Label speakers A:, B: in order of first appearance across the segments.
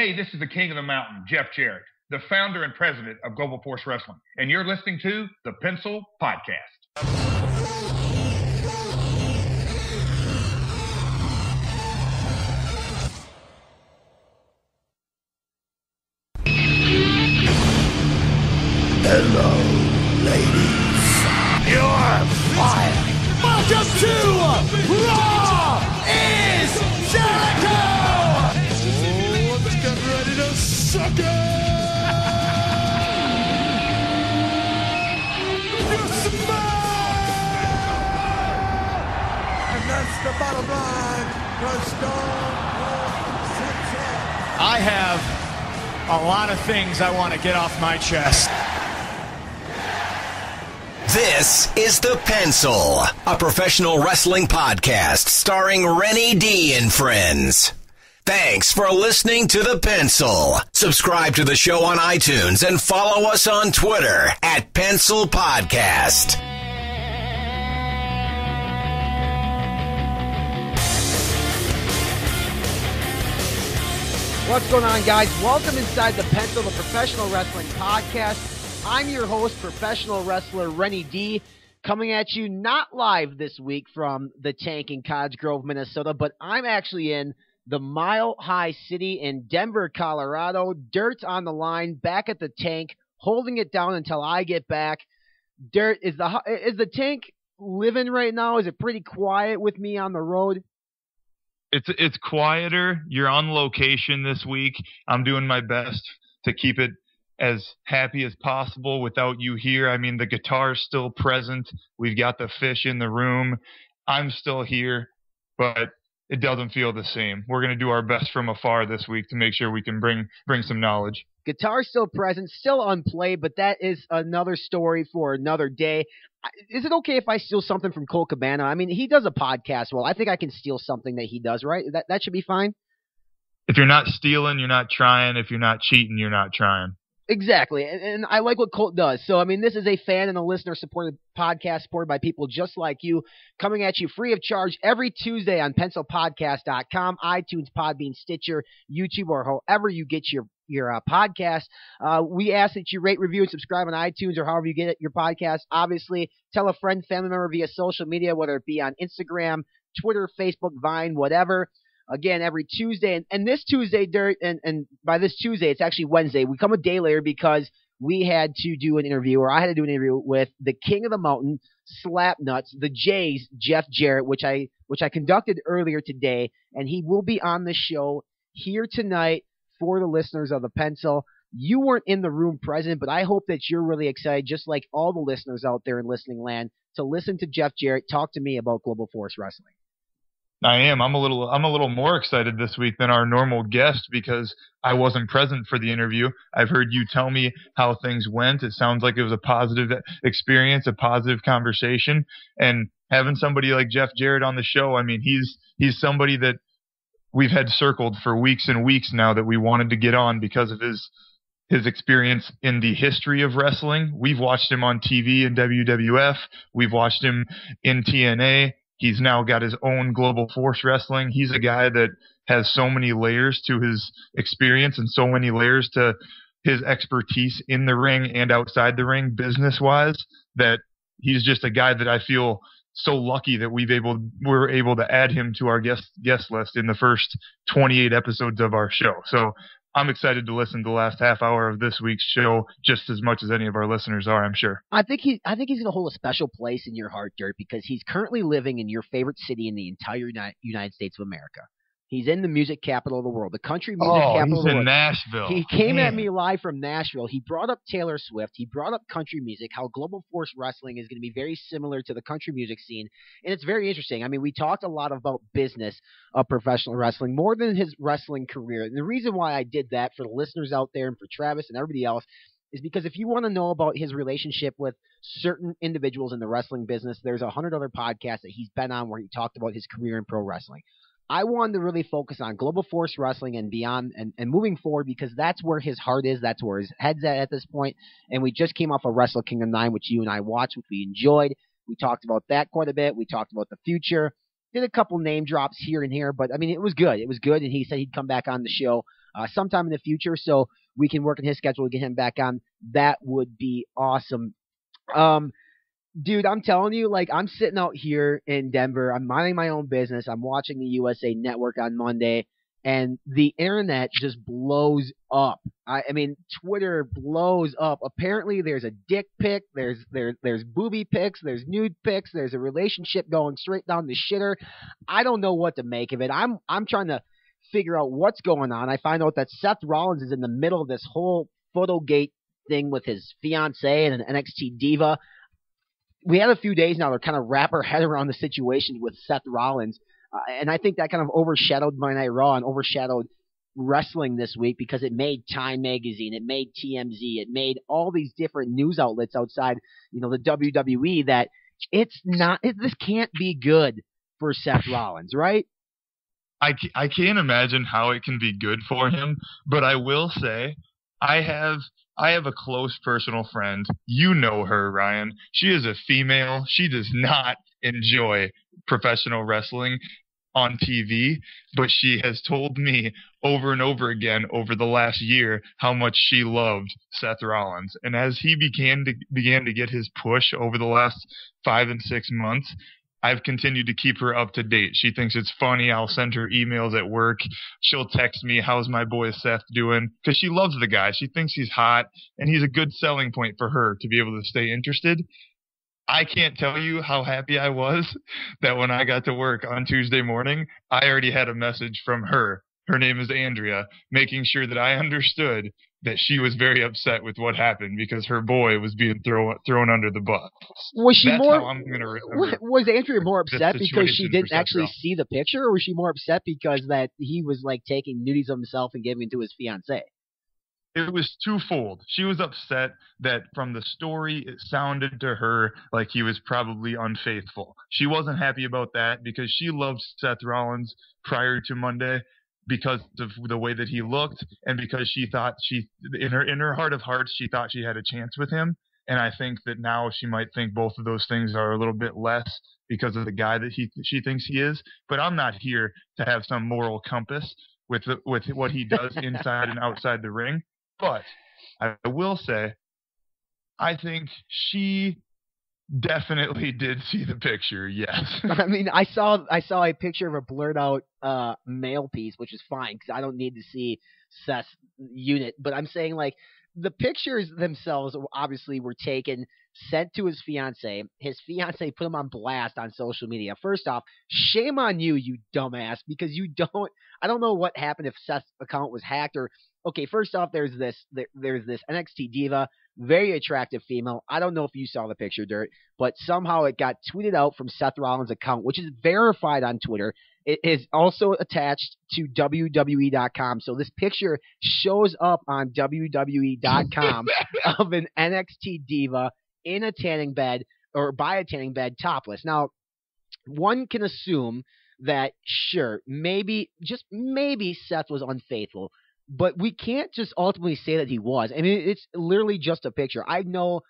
A: Hey, this is the King of the Mountain, Jeff Jarrett, the founder and president of Global Force Wrestling, and you're listening to the Pencil Podcast.
B: Hello, ladies. You're fired. Welcome to Raw is Jericho. Oh, let's get ready to suck it. You smile. And that's the bottom line.
C: I have a lot of things I want to get off my chest.
D: This is The Pencil, a professional wrestling podcast starring Renny D and friends. Thanks for listening to The Pencil. Subscribe to the show on iTunes and follow us on Twitter at Pencil Podcast.
E: What's going on, guys? Welcome inside The Pencil, the professional wrestling podcast. I'm your host, professional wrestler Renny D, coming at you not live this week from the tank in Cottage Grove, Minnesota, but I'm actually in the Mile High City in Denver, Colorado. Dirt's on the line, back at the tank, holding it down until I get back. Dirt, is the tank living right now? Is it pretty quiet with me on the road?
F: It's quieter. You're on location this week. I'm doing my best to keep it as happy as possible without you here. I mean, the guitar's still present. We've got the fish in the room. I'm still here, but it doesn't feel the same. We're going to do our best from afar this week to make sure we can bring some knowledge.
E: Guitar still present, still unplayed, but that is another story for another day. Is it okay if I steal something from Cole Cabana? I mean, he does a podcast. Well, I think I can steal something that he does, right? That should be fine?
F: If you're not stealing, you're not trying. If you're not cheating, you're not trying.
E: Exactly, and I like what Colt does. So, I mean, this is a fan and a listener-supported podcast supported by people just like you, coming at you free of charge every Tuesday on pencilpodcast.com, iTunes, Podbean, Stitcher, YouTube, or however you get your podcast. We ask that you rate, review, and subscribe on iTunes or however you get your podcast. Obviously, tell a friend, family member via social media, whether it be on Instagram, Twitter, Facebook, Vine, whatever. Again, every Tuesday, and this Tuesday, Dirt, and by this Tuesday, it's actually Wednesday. We come a day later because we had to do an interview, or I had to do an interview with the King of the Mountain, Slapnuts, the J's, Jeff Jarrett, which I conducted earlier today, and he will be on the show here tonight for the listeners of The Pencil. You weren't in the room present, but I hope that you're really excited, just like all the listeners out there in listening land, to listen to Jeff Jarrett talk to me about Global Force Wrestling.
F: I am. I'm a little more excited this week than our normal guest because I wasn't present for the interview. I've heard you tell me how things went. It sounds like it was a positive experience, a positive conversation, and having somebody like Jeff Jarrett on the show, I mean, he's somebody that we've had circled for weeks and weeks now that we wanted to get on because of his experience in the history of wrestling. We've watched him on TV in WWF. We've watched him in TNA. He's now got his own Global Force Wrestling. He's a guy that has so many layers to his experience and so many layers to his expertise in the ring and outside the ring business-wise that he's just a guy that I feel so lucky that we're able to add him to our guest list in the first 28 episodes of our show. So I'm excited to listen to the last half hour of this week's show just as much as any of our listeners are, I'm sure.
E: I think he's going to hold a special place in your heart, Dirt, because he's currently living in your favorite city in the entire United States of America. He's in the music capital of the world, the country music capital of the world.
F: He's in Nashville.
E: He came at me live from Nashville. He brought up Taylor Swift. He brought up country music, how Global Force Wrestling is going to be very similar to the country music scene. And it's very interesting. I mean, we talked a lot about business of professional wrestling, more than his wrestling career. And the reason why I did that for the listeners out there and for Travis and everybody else is because if you want to know about his relationship with certain individuals in the wrestling business, there's 100 other podcasts that he's been on where he talked about his career in pro wrestling. I wanted to really focus on Global Force Wrestling and beyond and moving forward because that's where his heart is. That's where his head's at this point. And we just came off of Wrestle Kingdom 9, which you and I watched, which we enjoyed. We talked about that quite a bit. We talked about the future. Did a couple name drops here and here, but I mean, it was good. It was good. And he said he'd come back on the show sometime in the future, so we can work in his schedule to get him back on. That would be awesome. Dude, I'm telling you, like, I'm sitting out here in Denver. I'm minding my own business. I'm watching the USA Network on Monday, and the internet just blows up. I mean, Twitter blows up. Apparently, there's a dick pic. There's booby pics. There's nude pics. There's a relationship going straight down the shitter. I don't know what to make of it. I'm trying to figure out what's going on. I find out that Seth Rollins is in the middle of this whole Photogate thing with his fiance and an NXT diva. We had a few days now to kind of wrap our head around the situation with Seth Rollins, and I think that kind of overshadowed Monday Night Raw and overshadowed wrestling this week because it made Time Magazine, it made TMZ, it made all these different news outlets outside, the WWE, that this can't be good for Seth Rollins, right?
F: I can't imagine how it can be good for him, but I will say I have a close personal friend. You know her, Ryan. She is a female. She does not enjoy professional wrestling on TV, but she has told me over and over again over the last year how much she loved Seth Rollins. And as he began to get his push over the last 5 and 6 months, I've continued to keep her up to date. She thinks it's funny. I'll send her emails at work. She'll text me, how's my boy Seth doing? Because she loves the guy. She thinks he's hot, and he's a good selling point for her to be able to stay interested. I can't tell you how happy I was that when I got to work on Tuesday morning, I already had a message from her. Her name is Andrea, making sure that I understood that she was very upset with what happened because her boy was being thrown under the bus.
E: Was she
F: That's
E: more?
F: How I'm gonna remember
E: was Andrea more upset because she didn't actually
F: Rollins.
E: see the picture, or was she more upset because that he was like taking nudies of himself and giving it to his fiance?
F: It was twofold. She was upset that from the story, it sounded to her like he was probably unfaithful. She wasn't happy about that because she loved Seth Rollins prior to Monday because of the way that he looked and because she thought in her heart of hearts, she thought she had a chance with him. And I think that now she might think both of those things are a little bit less because of the guy that she thinks he is. But I'm not here to have some moral compass with what he does inside and outside the ring. But I will say, I think she definitely did see the picture. Yes.
E: I mean, I saw a picture of a blurred out male piece, which is fine because I don't need to see Seth's unit. But I'm saying, like, the pictures themselves obviously were taken, sent to his fiance. His fiance put him on blast on social media. First off, shame on you, you dumbass, because I don't know what happened if Seth's account was hacked or. Okay, first off, there's this NXT diva, very attractive female. I don't know if you saw the picture, Dirt, but somehow it got tweeted out from Seth Rollins' account, which is verified on Twitter. It is also attached to WWE.com. So this picture shows up on WWE.com of an NXT diva in a tanning bed or by a tanning bed topless. Now, one can assume that, sure, maybe, just maybe Seth was unfaithful. But we can't just ultimately say that he was. I mean, it's literally just a picture. I know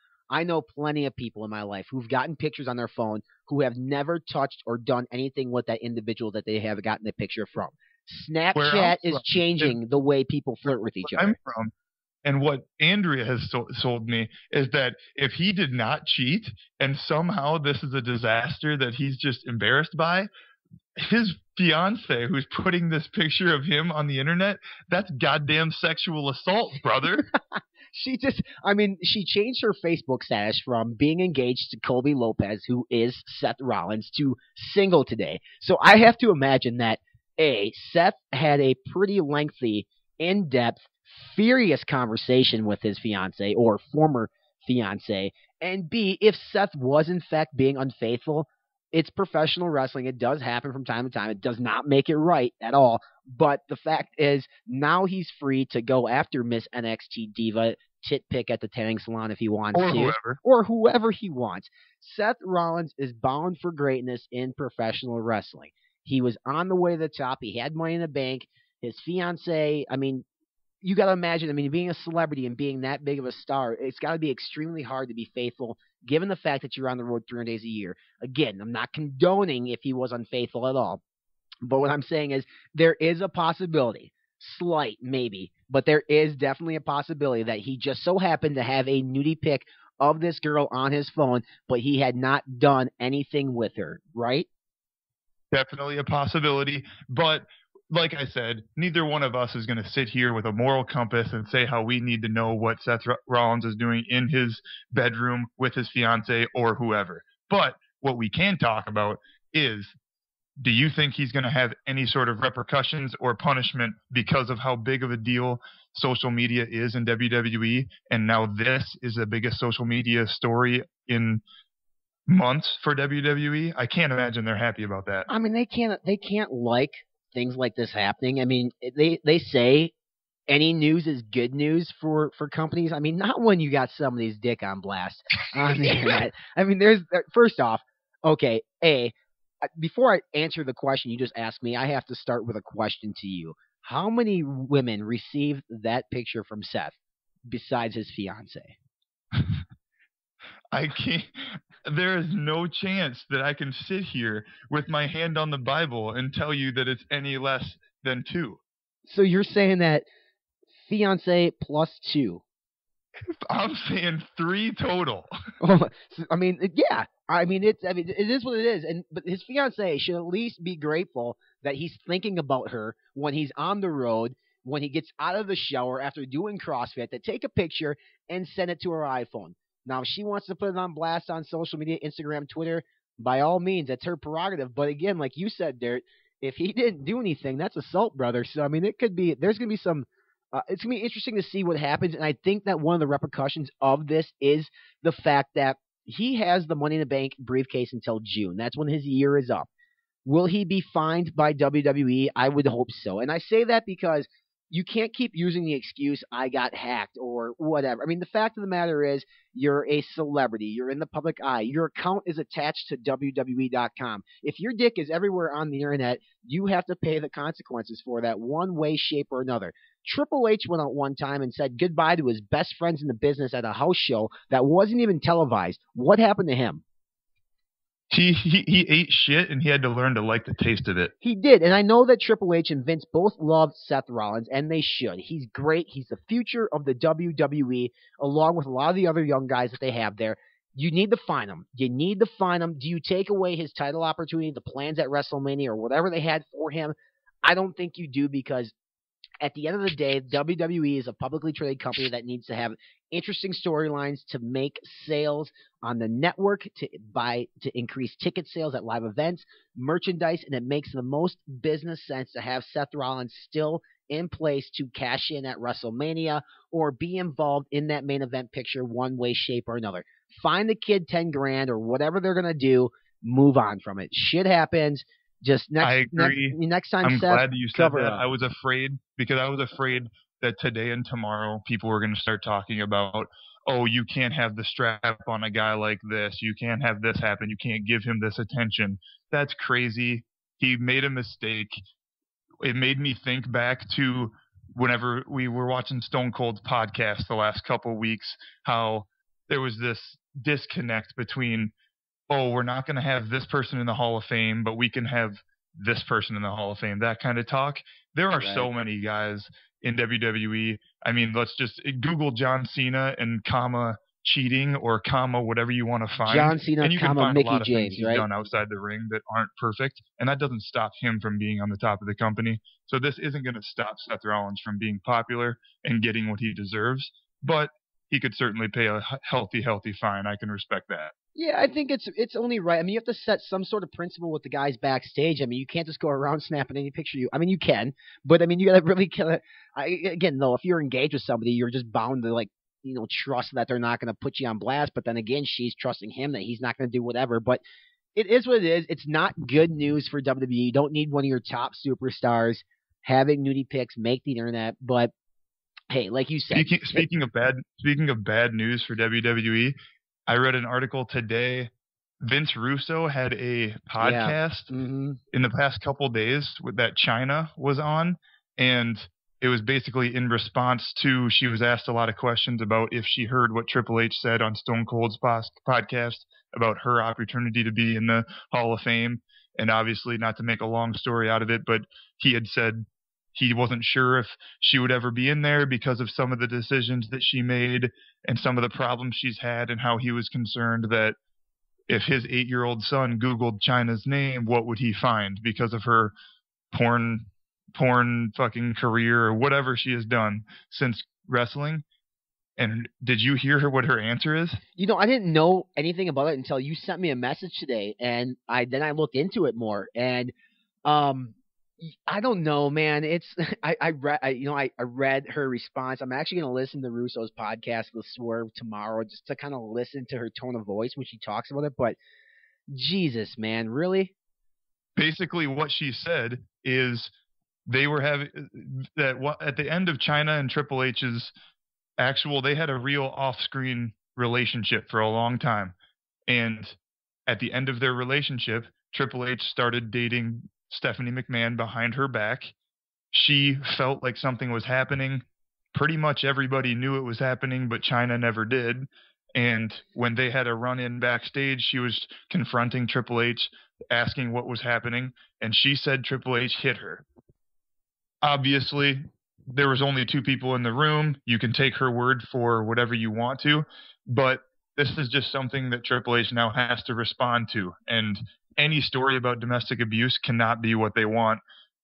E: plenty of people in my life who've gotten pictures on their phone who have never touched or done anything with that individual that they have gotten the picture from. Snapchat is changing the way people flirt with each other.
F: And what Andrea has sold me is that if he did not cheat and somehow this is a disaster that he's just embarrassed by, his fiance who's putting this picture of him on the internet, that's goddamn sexual assault, brother.
E: She changed her Facebook status from being engaged to Colby Lopez, who is Seth Rollins, to single today. So I have to imagine that Seth had a pretty lengthy, in-depth, furious conversation with his fiance or former fiance, and B, if Seth was in fact being unfaithful, it's professional wrestling. It does happen from time to time. It does not make it right at all. But the fact is, now he's free to go after Miss NXT Diva, tit pick at the tanning salon if he wants to. Or whoever he wants. Seth Rollins is bound for greatness in professional wrestling. He was on the way to the top. He had money in the bank. His fiance, you got to imagine, being a celebrity and being that big of a star, it's got to be extremely hard to be faithful, given the fact that you're on the road 300 days a year. Again, I'm not condoning if he was unfaithful at all. But what I'm saying is there is a possibility slight, maybe, but there is definitely a possibility that he just so happened to have a nudie pic of this girl on his phone, but he had not done anything with her, right?
F: Definitely a possibility, but like I said, neither one of us is going to sit here with a moral compass and say how we need to know what Seth Rollins is doing in his bedroom with his fiance or whoever. But what we can talk about is, do you think he's going to have any sort of repercussions or punishment because of how big of a deal social media is in WWE? And now this is the biggest social media story in months for WWE. I can't imagine they're happy about that.
E: I mean, they can't like things like this happening. I mean, they say any news is good news for companies. I mean, not when you got somebody's dick on blast on the internet. I mean, first off, okay, before I answer the question you just asked me, I have to start with a question to you. How many women received that picture from Seth besides his fiance?
F: I can't. There is no chance that I can sit here with my hand on the Bible and tell you that it's any less than 2.
E: So you're saying that fiance plus 2?
F: I'm saying 3 total.
E: I mean, yeah. I mean, it is what it is. But his fiance should at least be grateful that he's thinking about her when he's on the road, when he gets out of the shower after doing CrossFit, to take a picture and send it to her iPhone. Now, if she wants to put it on blast on social media, Instagram, Twitter, by all means, that's her prerogative. But again, like you said, Dirt, if he didn't do anything, that's assault, brother. So, I mean, there's going to be some, it's going to be interesting to see what happens. And I think that one of the repercussions of this is the fact that he has the Money in the Bank briefcase until June. That's when his year is up. Will he be fined by WWE? I would hope so. And I say that because you can't keep using the excuse, I got hacked or whatever. I mean, the fact of the matter is, you're a celebrity. You're in the public eye. Your account is attached to WWE.com. If your dick is everywhere on the internet, you have to pay the consequences for that one way, shape, or another. Triple H went out one time and said goodbye to his best friends in the business at a house show that wasn't even televised. What happened to him?
F: He ate shit, and he had to learn to like the taste of it.
E: He did, and I know that Triple H and Vince both love Seth Rollins, and they should. He's great. He's the future of the WWE, along with a lot of the other young guys that they have there. You need to find him. You need to find him. Do you take away his title opportunity, the plans at WrestleMania, or whatever they had for him? I don't think you do, because at the end of the day, WWE is a publicly traded company that needs to have interesting storylines to make sales on the network, to increase ticket sales at live events, merchandise, and it makes the most business sense to have Seth Rollins still in place to cash in at WrestleMania or be involved in that main event picture one way, shape, or another. Find the kid $10,000 or whatever they're going to do. Move on from it. Shit happens. Just next time,
F: I'm
E: Seth,
F: glad that you said that.
E: up.
F: I was afraid that today and tomorrow people were going to start talking about, oh, you can't have the strap on a guy like this. You can't have this happen. You can't give him this attention. That's crazy. He made a mistake. It made me think back to whenever we were watching Stone Cold's podcast the last couple of weeks, how there was this disconnect between, oh, we're not going to have this person in the Hall of Fame, but we can have this person in the Hall of Fame, that kind of talk. There are so many guys in WWE. I mean, let's just Google John Cena and cheating or whatever you want to find.
E: John Cena,
F: and you can find
E: Mickey
F: a lot of
E: James,
F: things he's
E: right?
F: done outside the ring that aren't perfect, and that doesn't stop him from being on the top of the company. So this isn't going to stop Seth Rollins from being popular and getting what he deserves, but he could certainly pay a healthy fine. I can respect that.
E: Yeah, I think it's only right. I mean, you have to set some sort of principle with the guys backstage. I mean, you can't just go around snapping any picture you. I mean, you can, but I mean, you got to really again, though, if you're engaged with somebody, you're just bound to trust that they're not going to put you on blast. But then again, she's trusting him that he's not going to do whatever. But it is what it is. It's not good news for WWE. You don't need one of your top superstars having nudie pics make the internet. But hey, like you said,
F: speaking of bad news for WWE. I read an article today. Vince Russo had a podcast in the past couple days that Chyna was on, and it was basically in response to, she was asked a lot of questions about if she heard what Triple H said on Stone Cold's podcast about her opportunity to be in the Hall of Fame. And obviously, not to make a long story out of it, but he had said he wasn't sure if she would ever be in there because of some of the decisions that she made and some of the problems she's had, and how he was concerned that if his 8-year-old son Googled Chyna's name, what would he find because of her porn fucking career or whatever she has done since wrestling. And did you hear what her answer is?
E: You know, I didn't know anything about it until you sent me a message today, and I looked into it more, and I don't know, man. It's I read her response. I'm actually going to listen to Russo's podcast with Swerve tomorrow just to kind of listen to her tone of voice when she talks about it. But Jesus, man, really?
F: Basically, what she said is they were having that at the end of Chyna and Triple H's they had a real off-screen relationship for a long time, and at the end of their relationship, Triple H started dating Stephanie McMahon behind her back. She felt like something was happening. Pretty much everybody knew it was happening, but Chyna never did. And when they had a run-in backstage, she was confronting Triple H, asking what was happening, and she said Triple H hit her. Obviously, there was only 2 people in the room. You can take her word for whatever you want to, but this is just something that Triple H now has to respond to. And any story about domestic abuse cannot be what they want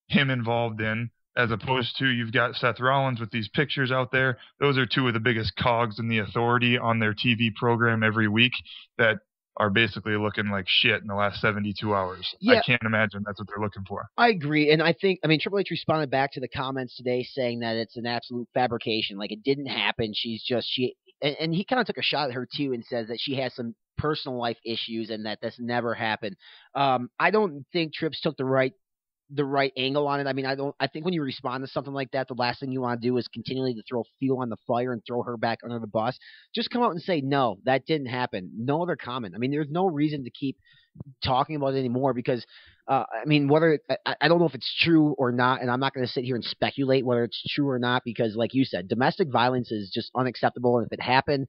F: him involved in, as opposed to you've got Seth Rollins with these pictures out there. Those are 2 of the biggest cogs in the Authority on their TV program every week that are basically looking like shit in the last 72 hours. Yeah. I can't imagine that's what they're looking for.
E: I agree. And I mean, Triple H responded back to the comments today saying that it's an absolute fabrication. Like, it didn't happen. And he kind of took a shot at her too and says that she has some personal life issues and that this never happened. I don't think Trips took the right angle on it. I mean, I think when you respond to something like that, the last thing you want to do is continually to throw fuel on the fire and throw her back under the bus. Just come out and say, no, that didn't happen. No other comment. I mean, there's no reason to keep talking about it anymore because, I mean, I don't know if it's true or not, and I'm not going to sit here and speculate whether it's true or not because, like you said, domestic violence is just unacceptable, and if it happened,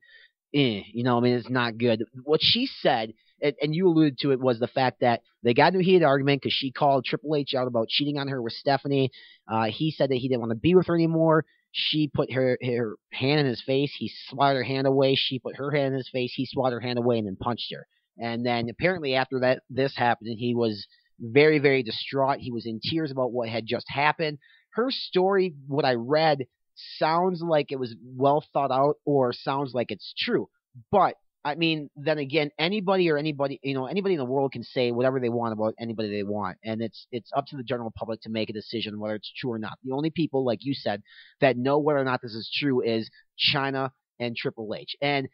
E: I mean, it's not good. What she said, and you alluded to it, was the fact that they got into a heated argument because she called Triple H out about cheating on her with Stephanie. He said that he didn't want to be with her anymore. She put her hand in his face. He swatted her hand away. She put her hand in his face. He swatted her hand away and then punched her. And then apparently after this happened, and he was very, very distraught. He was in tears about what had just happened. Her story, what I read, sounds like it was well thought out or sounds like it's true. But I mean, then again, anybody in the world can say whatever they want about anybody they want, and it's up to the general public to make a decision whether it's true or not. The only people, like you said, that know whether or not this is true is Chyna and Triple H, and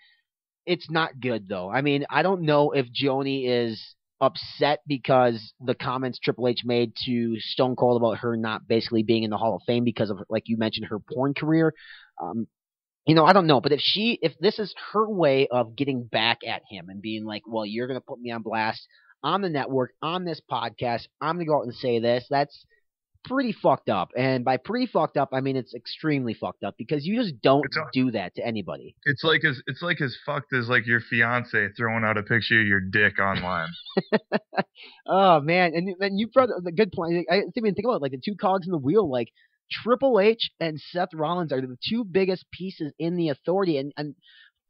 E: it's not good though. I mean, I don't know if Joni is upset because the comments Triple H made to Stone Cold about her not basically being in the Hall of Fame because of, like you mentioned, her porn career. I don't know, but if this is her way of getting back at him and being like, well, you're going to put me on blast on the network, on this podcast, I'm going to go out and say this, that's pretty fucked up. And by pretty fucked up, I mean it's extremely fucked up because you just don't do that to anybody.
F: It's like as fucked as like your fiance throwing out a picture of your dick online.
E: Oh man, and you brought a good point. I didn't even think about it, like the 2 cogs in the wheel, like Triple H and Seth Rollins are the 2 biggest pieces in the Authority, and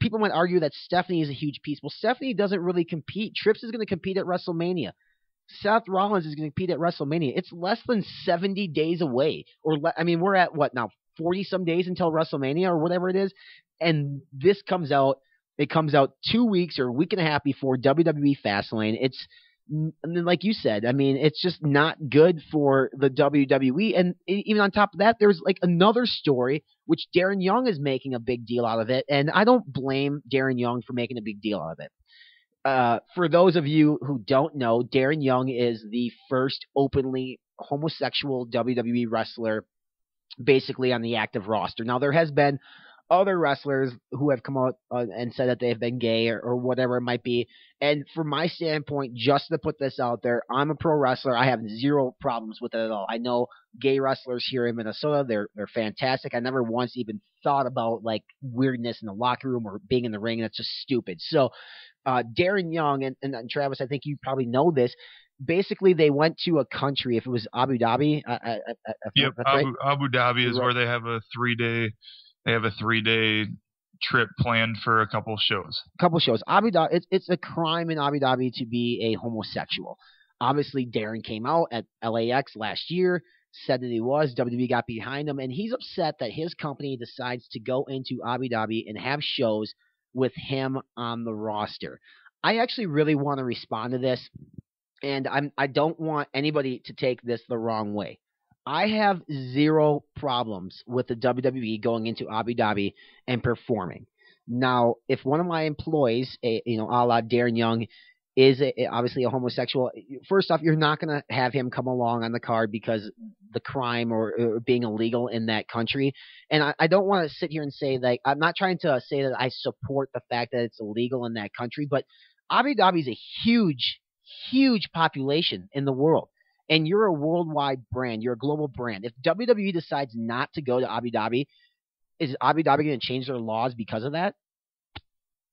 E: people might argue that Stephanie is a huge piece. Well, Stephanie doesn't really compete. Trips is going to compete at WrestleMania. Seth Rollins is going to compete at WrestleMania. It's less than 70 days away. We're at what now, 40-some days until WrestleMania or whatever it is, and this comes out. It comes out 2 weeks or a week and a half before WWE Fastlane. And then, like you said, I mean, it's just not good for the WWE. And even on top of that, there's like another story, which Darren Young is making a big deal out of it. And I don't blame Darren Young for making a big deal out of it. For those of you who don't know, Darren Young is the first openly homosexual WWE wrestler basically on the active roster. Now, there has been other wrestlers who have come out and said that they've been gay or whatever it might be. And from my standpoint, just to put this out there, I'm a pro wrestler. I have 0 problems with it at all. I know gay wrestlers here in Minnesota. They're fantastic. I never once even thought about like weirdness in the locker room or being in the ring. That's just stupid. So Darren Young and Travis, I think you probably know this. basically they went to a country. If it was Abu Dhabi,
F: Yep, Abu Dhabi is where they have a 3-day. They have a 3-day trip planned for a couple shows.
E: Abu Dhabi. It's a crime in Abu Dhabi to be a homosexual. Obviously, Darren came out at LAX last year, said that he was. WWE got behind him, and he's upset that his company decides to go into Abu Dhabi and have shows with him on the roster. I actually really want to respond to this, and I don't want anybody to take this the wrong way. I have zero problems with the WWE going into Abu Dhabi and performing. Now, if one of my employees, a la Darren Young, is obviously a homosexual, first off, you're not going to have him come along on the card because the crime or being illegal in that country. And I don't want to sit here and say that I'm not trying to say that I support the fact that it's illegal in that country, but Abu Dhabi is a huge, huge population in the world. And you're a worldwide brand. You're a global brand. If WWE decides not to go to Abu Dhabi, is Abu Dhabi going to change their laws because of that?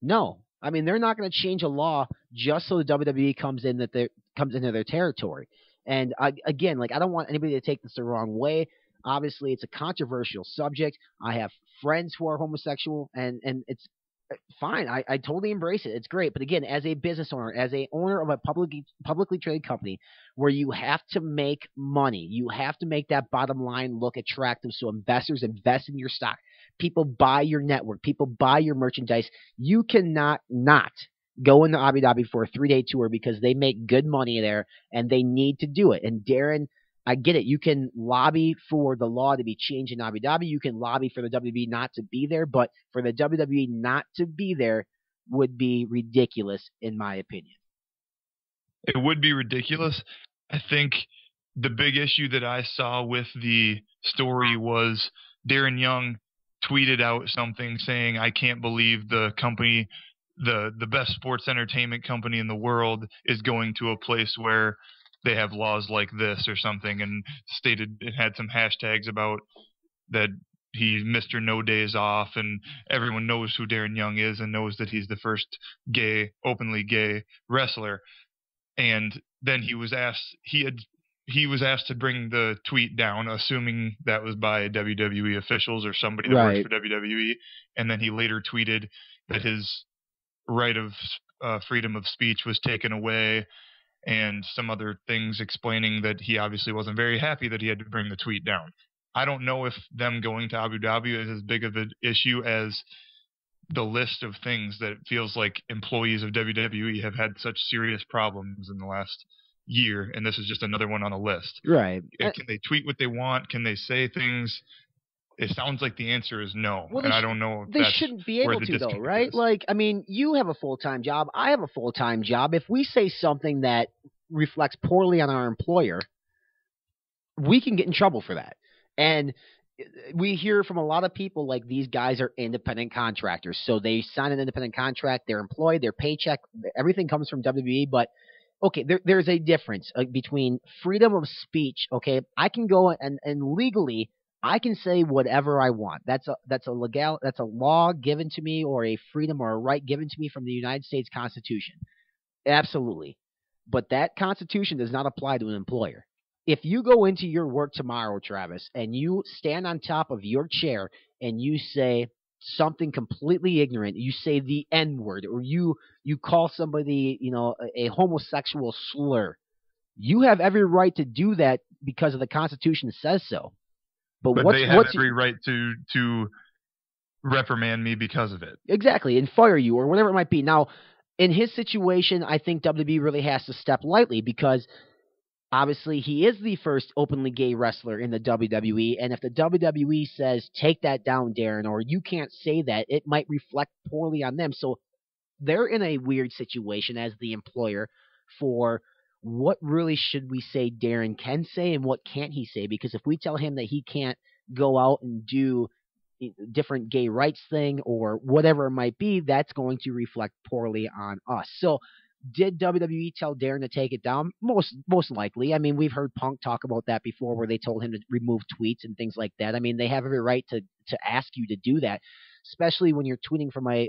E: No. I mean, they're not going to change a law just so the WWE comes into their territory. And again, I don't want anybody to take this the wrong way. Obviously, it's a controversial subject. I have friends who are homosexual, and it's fine. I totally embrace it. It's great. But again, as a business owner, as a owner of a publicly traded company where you have to make money, you have to make that bottom line look attractive so investors invest in your stock. People buy your network. People buy your merchandise. You cannot not go into Abu Dhabi for a 3-day tour because they make good money there and they need to do it. And Darren, I get it. You can lobby for the law to be changed in Abu Dhabi. You can lobby for the WWE not to be there, but for the WWE not to be there would be ridiculous, in my opinion.
F: It would be ridiculous. I think the big issue that I saw with the story was Darren Young tweeted out something saying, "I can't believe the company, the best sports entertainment company in the world, is going to a place where they have laws like this," or something, and stated it had some hashtags about that he's Mr. No Days Off, and everyone knows who Darren Young is and knows that he's the first openly gay wrestler. And then he was asked to bring the tweet down, assuming that was by WWE officials or somebody that works for WWE. And then he later tweeted that his right of freedom of speech was taken away, and some other things explaining that he obviously wasn't very happy that he had to bring the tweet down. I don't know if them going to Abu Dhabi is as big of an issue as the list of things that it feels like employees of WWE have had such serious problems in the last year, and this is just another one on a list.
E: Right.
F: Can they tweet what they want? Can they say things? It sounds like the answer is no, and I don't know if
E: they shouldn't be able to, though, right? I mean, you have a full-time job. I have a full-time job. If we say something that reflects poorly on our employer, we can get in trouble for that. And we hear from a lot of people like these guys are independent contractors. So they sign an independent contract, they're employed, their paycheck, everything comes from WWE. But, okay, there's a difference between freedom of speech. Okay, I can go and legally I can say whatever I want. That's a law given to me, or a freedom or a right given to me from the United States Constitution. Absolutely. But that Constitution does not apply to an employer. If you go into your work tomorrow, Travis, and you stand on top of your chair and you say something completely ignorant, you say the N-word, or you call somebody, a homosexual slur, you have every right to do that because of the Constitution says so. But they have every right to reprimand me because of it. Exactly, and fire you or whatever it might be. Now, in his situation, I think WWE really has to step lightly because obviously he is the first openly gay wrestler in the WWE, and if the WWE says, take that down, Darren, or you can't say that, it might reflect poorly on them. So they're in a weird situation as the employer for what really should we say Darren can say and what can't he say? Because if we tell him that he can't go out and do different gay rights thing or whatever it might be, that's going to reflect poorly on us. So did WWE tell Darren to take it down? Most likely. I mean, we've heard Punk talk about that before where they told him to remove tweets and things like that. I mean, they have every right to ask you to do that. especially when you're tweeting from I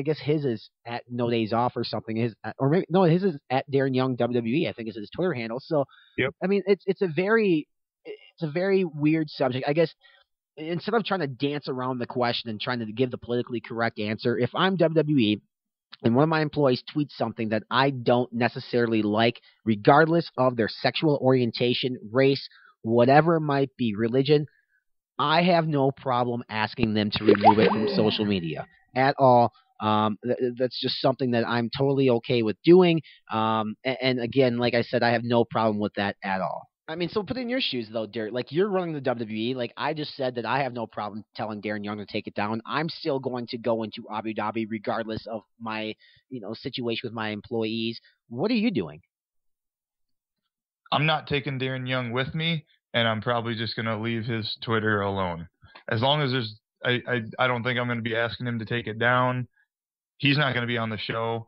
E: guess his is at No Days Off or something. His is at Darren Young WWE. I think is his Twitter handle. So,
F: yep.
E: I mean, it's a very weird subject. I guess instead of trying to dance around the question and trying to give the politically correct answer, if I'm WWE and one of my employees tweets something that I don't necessarily like, regardless of their sexual orientation, race, whatever it might be, religion, I have no problem asking them to remove it from social media at all. That's just something that I'm totally okay with doing. And again, like I said, I have no problem with that at all. I mean, so put in your shoes, though, Dirt. Like, you're running the WWE. Like, I just said that I have no problem telling Darren Young to take it down. I'm still going to go into Abu Dhabi regardless of my, situation with my employees. What are you doing?
F: I'm not taking Darren Young with me, and I'm probably just going to leave his Twitter alone. As long as there's I don't think I'm going to be asking him to take it down. He's not going to be on the show.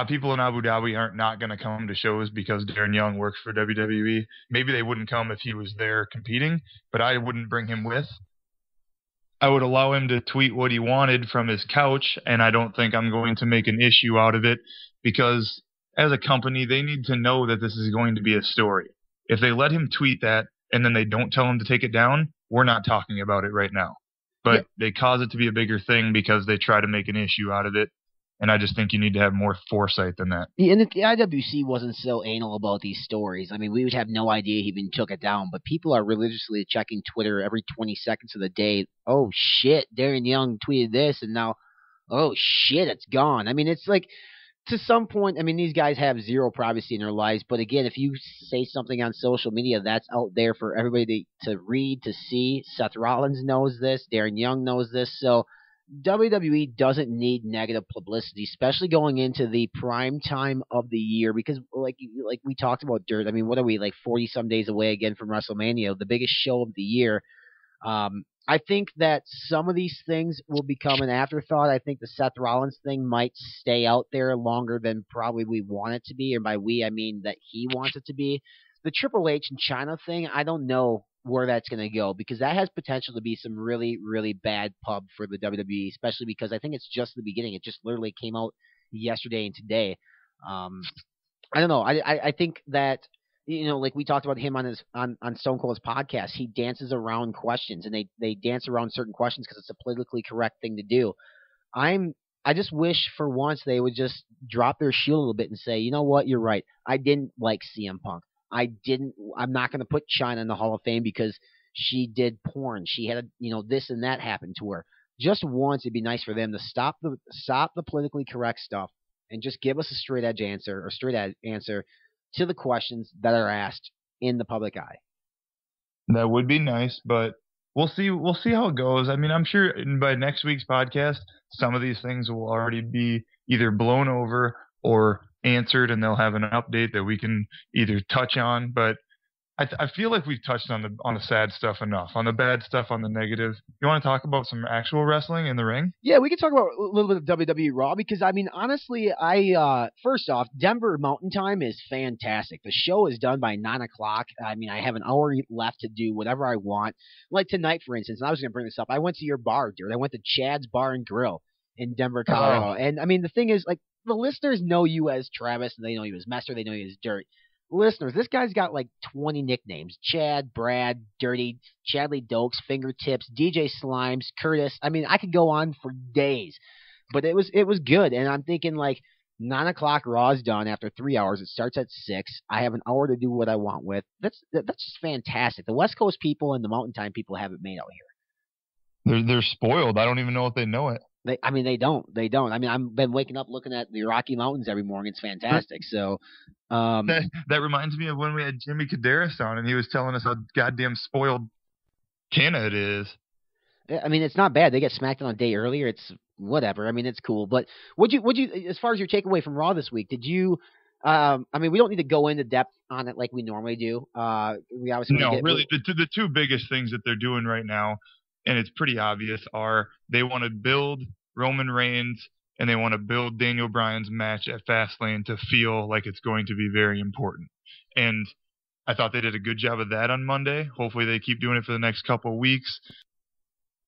F: People in Abu Dhabi aren't not going to come to shows because Darren Young works for WWE. Maybe they wouldn't come if he was there competing, but I wouldn't bring him with. I would allow him to tweet what he wanted from his couch, and I don't think I'm going to make an issue out of it because as a company, they need to know that this is going to be a story. If they let him tweet that and then they don't tell him to take it down, we're not talking about it right now. But they cause it to be a bigger thing because they try to make an issue out of it. And I just think you need to have more foresight than that.
E: Yeah, and if the IWC wasn't so anal about these stories, I mean, we would have no idea he even took it down. But people are religiously checking Twitter every 20 seconds of the day. Oh, shit, Darren Young tweeted this, and now, oh, shit, it's gone. I mean, it's like, to some point, I mean, these guys have zero privacy in their lives. But again, if you say something on social media, that's out there for everybody to read, to see. Seth Rollins knows this. Darren Young knows this. So WWE doesn't need negative publicity, especially going into the prime time of the year, because like we talked about, Dirt, I mean, what are we, like 40-some days away again from WrestleMania, the biggest show of the year. I think that some of these things will become an afterthought. I think the Seth Rollins thing might stay out there longer than probably we want it to be, and by we, I mean that he wants it to be. The Triple H and Chyna thing, I don't know where that's going to go, because that has potential to be some really, really bad pub for the WWE, especially because I think it's just the beginning. It just literally came out yesterday and today. I don't know. I think that, like we talked about him on Stone Cold's podcast, he dances around questions, and they dance around certain questions because it's a politically correct thing to do. I just wish for once they would just drop their shield a little bit and say, you know what, you're right. I didn't like CM Punk. I'm not going to put Chyna in the Hall of Fame because she did porn. She had, this and that happened to her. Just once, it'd be nice for them to stop the politically correct stuff and just give us a straight edge answer to the questions that are asked in the public eye.
F: That would be nice, but we'll see how it goes. I mean, I'm sure by next week's podcast, some of these things will already be either blown over or answered, and they'll have an update that we can either touch on. But I feel like we've touched on the sad stuff enough, on the bad stuff, on the negative. You want to talk about some actual wrestling in the ring?
E: Yeah, we can talk about a little bit of WWE Raw, because I mean, honestly, first off, Denver Mountain Time is fantastic. The show is done by 9 o'clock. I mean, I have an hour left to do whatever I want. Like tonight, for instance, and I was going to bring this up. I went to your bar, dude. I went to Chad's Bar and Grill in Denver, Colorado. And I mean, the thing is, like, the listeners know you as Travis, and they know you as Messer, they know you as Dirt. Listeners, this guy's got like 20 nicknames: Chad, Brad, Dirty, Chadley Dokes, Fingertips, DJ Slimes, Curtis. I mean, I could go on for days, but it was good. And I'm thinking, like, 9 o'clock Raw's done after 3 hours. It starts at 6. I have an hour to do what I want with. That's just fantastic. The West Coast people and the Mountain Time people have it made out here.
F: They're spoiled. I don't even know if they know it.
E: They don't. I mean, I've been waking up looking at the Rocky Mountains every morning. It's fantastic. So,
F: that reminds me of when we had Jimmy Kadderis on, and he was telling us how goddamn spoiled Canada is.
E: I mean, it's not bad. They get smacked on a day earlier. It's whatever. I mean, it's cool. But would you, as far as your takeaway from Raw this week, did you? I mean, we don't need to go into depth on it like we normally do. We obviously
F: really, the two biggest things that they're doing right now, and it's pretty obvious, are they want to build Roman Reigns and they want to build Daniel Bryan's match at Fastlane to feel like it's going to be very important. And I thought they did a good job of that on Monday. Hopefully they keep doing it for the next couple of weeks.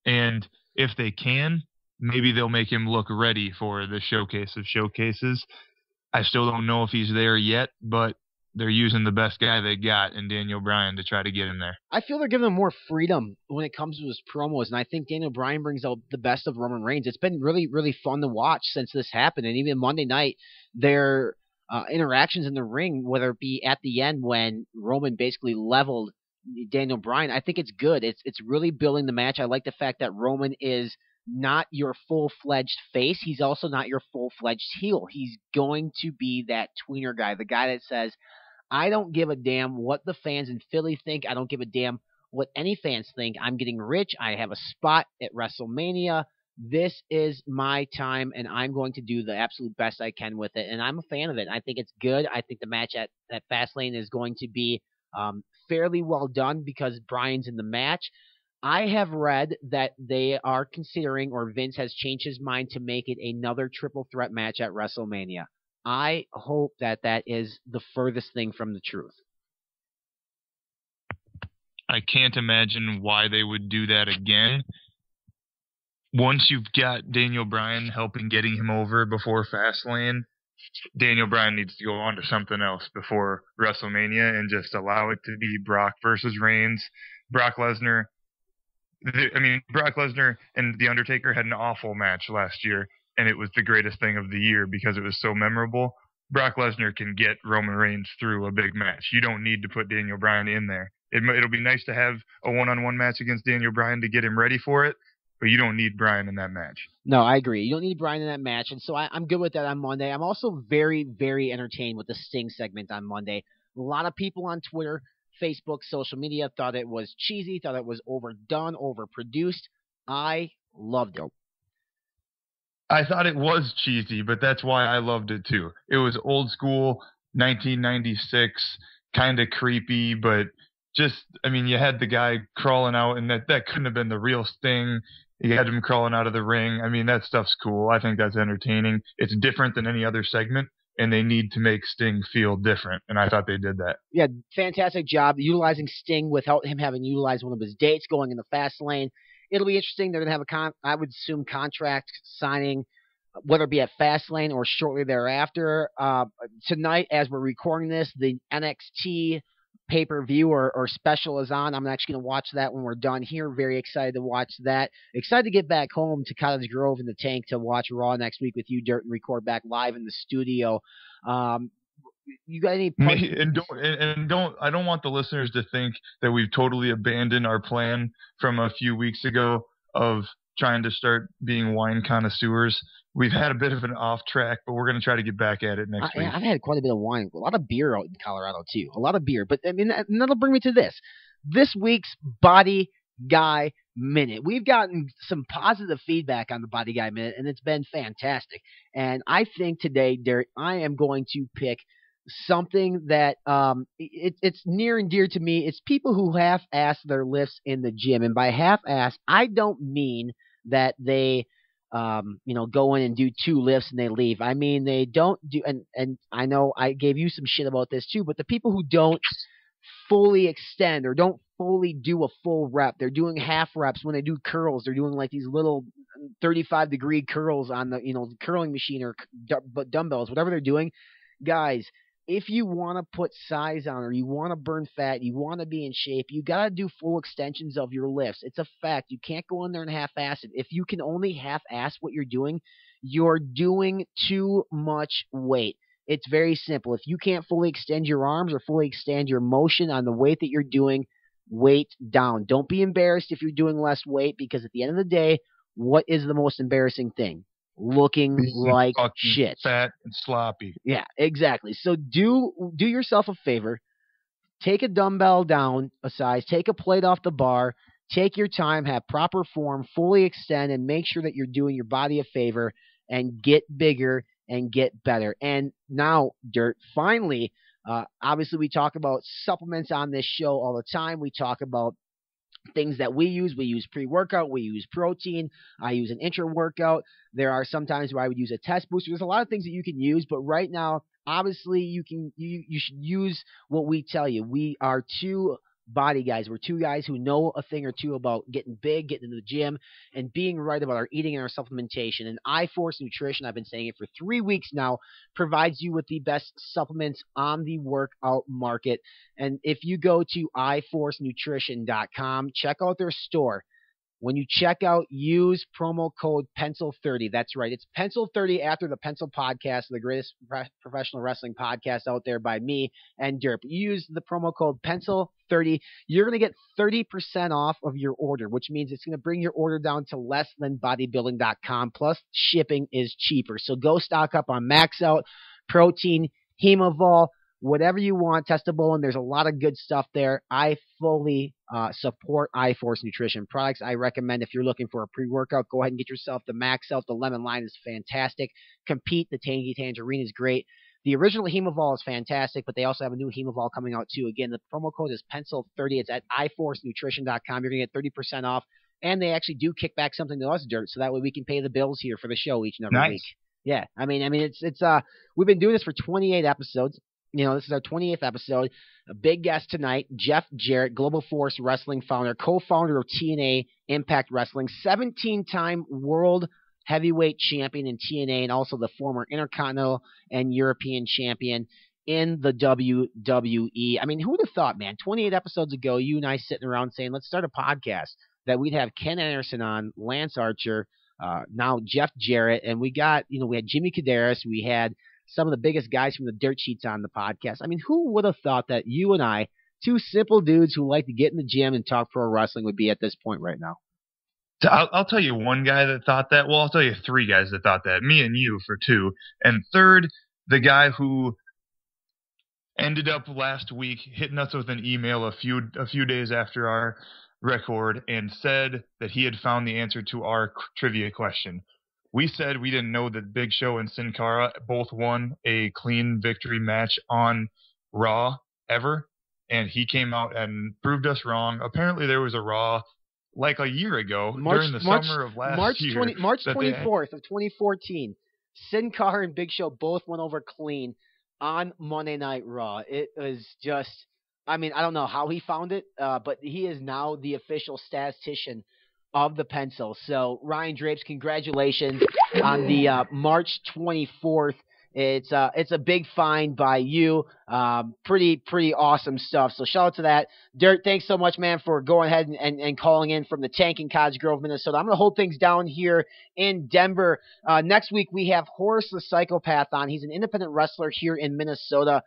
F: And if they can, maybe they'll make him look ready for the showcase of showcases. I still don't know if he's there yet, but they're using the best guy they got in Daniel Bryan to try to get him there.
E: I feel they're giving him more freedom when it comes to his promos, and I think Daniel Bryan brings out the best of Roman Reigns. It's been really, really fun to watch since this happened, and even Monday night, their interactions in the ring, whether it be at the end when Roman basically leveled Daniel Bryan, I think it's good. It's really building the match. I like the fact that Roman is not your full-fledged face. He's also not your full-fledged heel. He's going to be that tweener guy, the guy that says, I don't give a damn what the fans in Philly think. I don't give a damn what any fans think. I'm getting rich. I have a spot at WrestleMania. This is my time, and I'm going to do the absolute best I can with it. And I'm a fan of it. I think it's good. I think the match at Fastlane is going to be fairly well done because Bryan's in the match. I have read that they are considering, or Vince has changed his mind to make it another triple threat match at WrestleMania. I hope that is the furthest thing from the truth.
F: I can't imagine why they would do that again. Once you've got Daniel Bryan helping getting him over before Fastlane, Daniel Bryan needs to go on to something else before WrestleMania and just allow it to be Brock versus Reigns. Brock Lesnar and The Undertaker had an awful match last year, and it was the greatest thing of the year because it was so memorable. Brock Lesnar can get Roman Reigns through a big match. You don't need to put Daniel Bryan in there. It'll be nice to have a one-on-one match against Daniel Bryan to get him ready for it, but you don't need Bryan in that match.
E: No, I agree. You don't need Bryan in that match, and so I'm good with that on Monday. I'm also very, very entertained with the Sting segment on Monday. A lot of people on Twitter, Facebook, social media thought it was cheesy, thought it was overdone, overproduced. I loved it.
F: I thought it was cheesy, but that's why I loved it too. It was old school, 1996, kind of creepy, but you had the guy crawling out, and that couldn't have been the real Sting. You had him crawling out of the ring. That stuff's cool. I think that's entertaining. It's different than any other segment, and they need to make Sting feel different, and I thought they did that.
E: Yeah, fantastic job utilizing Sting without him having utilized one of his dates going in the fast lane. It'll be interesting. They're going to have I would assume, contract signing, whether it be at Fastlane or shortly thereafter. Tonight, as we're recording this, the NXT pay-per-view or special is on. I'm actually going to watch that when we're done here. Very excited to watch that. Excited to get back home to Cottage Grove in the tank to watch Raw next week with you, Dirt, and record back live in the studio. You got any?
F: I don't want the listeners to think that we've totally abandoned our plan from a few weeks ago of trying to start being wine connoisseurs. We've had a bit of an off track, but we're going to try to get back at it next week.
E: I've had quite a bit of wine, a lot of beer out in Colorado too, a lot of beer. But that'll bring me to this week's Body Guy Minute. We've gotten some positive feedback on the Body Guy Minute, and it's been fantastic. And I think today, Derek, I am going to pick something that it's near and dear to me. It's people who half-ass their lifts in the gym, and by half-ass, I don't mean that they go in and do 2 lifts and they leave. I mean, they don't do, and I know I gave you some shit about this too, but the people who don't fully extend or don't fully do a full rep, they're doing half reps. When they do curls, they're doing like these little 35-degree curls on the curling machine or dumbbells, whatever they're doing. Guys, if you want to put size on, or you want to burn fat, you want to be in shape, you got to do full extensions of your lifts. It's a fact. You can't go in there and half-ass it. If you can only half-ass what you're doing too much weight. It's very simple. If you can't fully extend your arms or fully extend your motion on the weight that you're doing, weight down. Don't be embarrassed if you're doing less weight, because at the end of the day, what is the most embarrassing thing? Looking like shit,
F: fat and sloppy.
E: Yeah, exactly. So do yourself a favor. Take a dumbbell down a size. Take a plate off the bar. Take your time. Have proper form. Fully extend, and make sure that you're doing your body a favor and get bigger and get better. And now, Dirt, finally, obviously we talk about supplements on this show all the time. We talk about things that we use. We use pre-workout. We use protein. I use an intra-workout. There are some times where I would use a test booster. There's a lot of things that you can use, but right now, obviously, you should use what we tell you. We are 2 body guys. We're two guys who know a thing or two about getting big, getting into the gym, and being right about our eating and our supplementation. And iForce Nutrition, I've been saying it for 3 weeks now, provides you with the best supplements on the workout market. And if you go to iForceNutrition.com, check out their store. When you check out, use promo code PENCIL30. That's right. It's PENCIL30 after the Pencil Podcast, the greatest professional wrestling podcast out there by me and Jarrett. You use the promo code PENCIL30. You're going to get 30% off of your order, which means it's going to bring your order down to less than bodybuilding.com. Plus, shipping is cheaper. So go stock up on Max Out, Protein, Hemavol, whatever you want, testable, and there's a lot of good stuff there. I fully support iForce Nutrition products. I recommend if you're looking for a pre-workout, go ahead and get yourself the Max Out. The lemon line is fantastic. Compete, the Tangy Tangerine is great. The original Hemavol is fantastic, but they also have a new Hemavol coming out too. Again, the promo code is PENCIL30. It's at iForceNutrition.com. You're going to get 30% off, and they actually do kick back something to us, Dirt, so that way we can pay the bills here for the show each and every week. Yeah, I mean, it's we've been doing this for 28 episodes. You know, this is our 28th episode. A big guest tonight, Jeff Jarrett, Global Force Wrestling founder, co-founder of TNA Impact Wrestling, 17-time world heavyweight champion in TNA, and also the former Intercontinental and European champion in the WWE. I mean, who would have thought, man, 28 episodes ago, you and I sitting around saying, let's start a podcast, that we'd have Ken Anderson on, Lance Archer, now Jeff Jarrett, and we had Jimmy Caderas, we had some of the biggest guys from the dirt sheets on the podcast. I mean, who would have thought that you and I, two simple dudes who like to get in the gym and talk pro wrestling, would be at this point right now?
F: I'll tell you one guy that thought that. Well, I'll tell you three guys that thought that. Me and you for two. And third, the guy who ended up last week hitting us with an email a few days after our record and said that he had found the answer to our trivia question. We said we didn't know that Big Show and Sin Cara both won a clean victory match on Raw ever, and he came out and proved us wrong. Apparently there was a Raw like a year ago during the summer of last year.
E: March 24th of 2014. Sin Cara and Big Show both went over clean on Monday Night Raw. It was just, I mean, I don't know how he found it, but he is now the official statistician of the pencil. So Ryan Drapes, congratulations on the March 24th. It's a big find by you. Pretty awesome stuff. So shout out to that. Dirt, thanks so much, man, for going ahead and calling in from the tank in Cottage Grove, Minnesota. I'm going to hold things down here in Denver. Next week, we have Horace the Psychopath on. He's an independent wrestler here in Minnesota.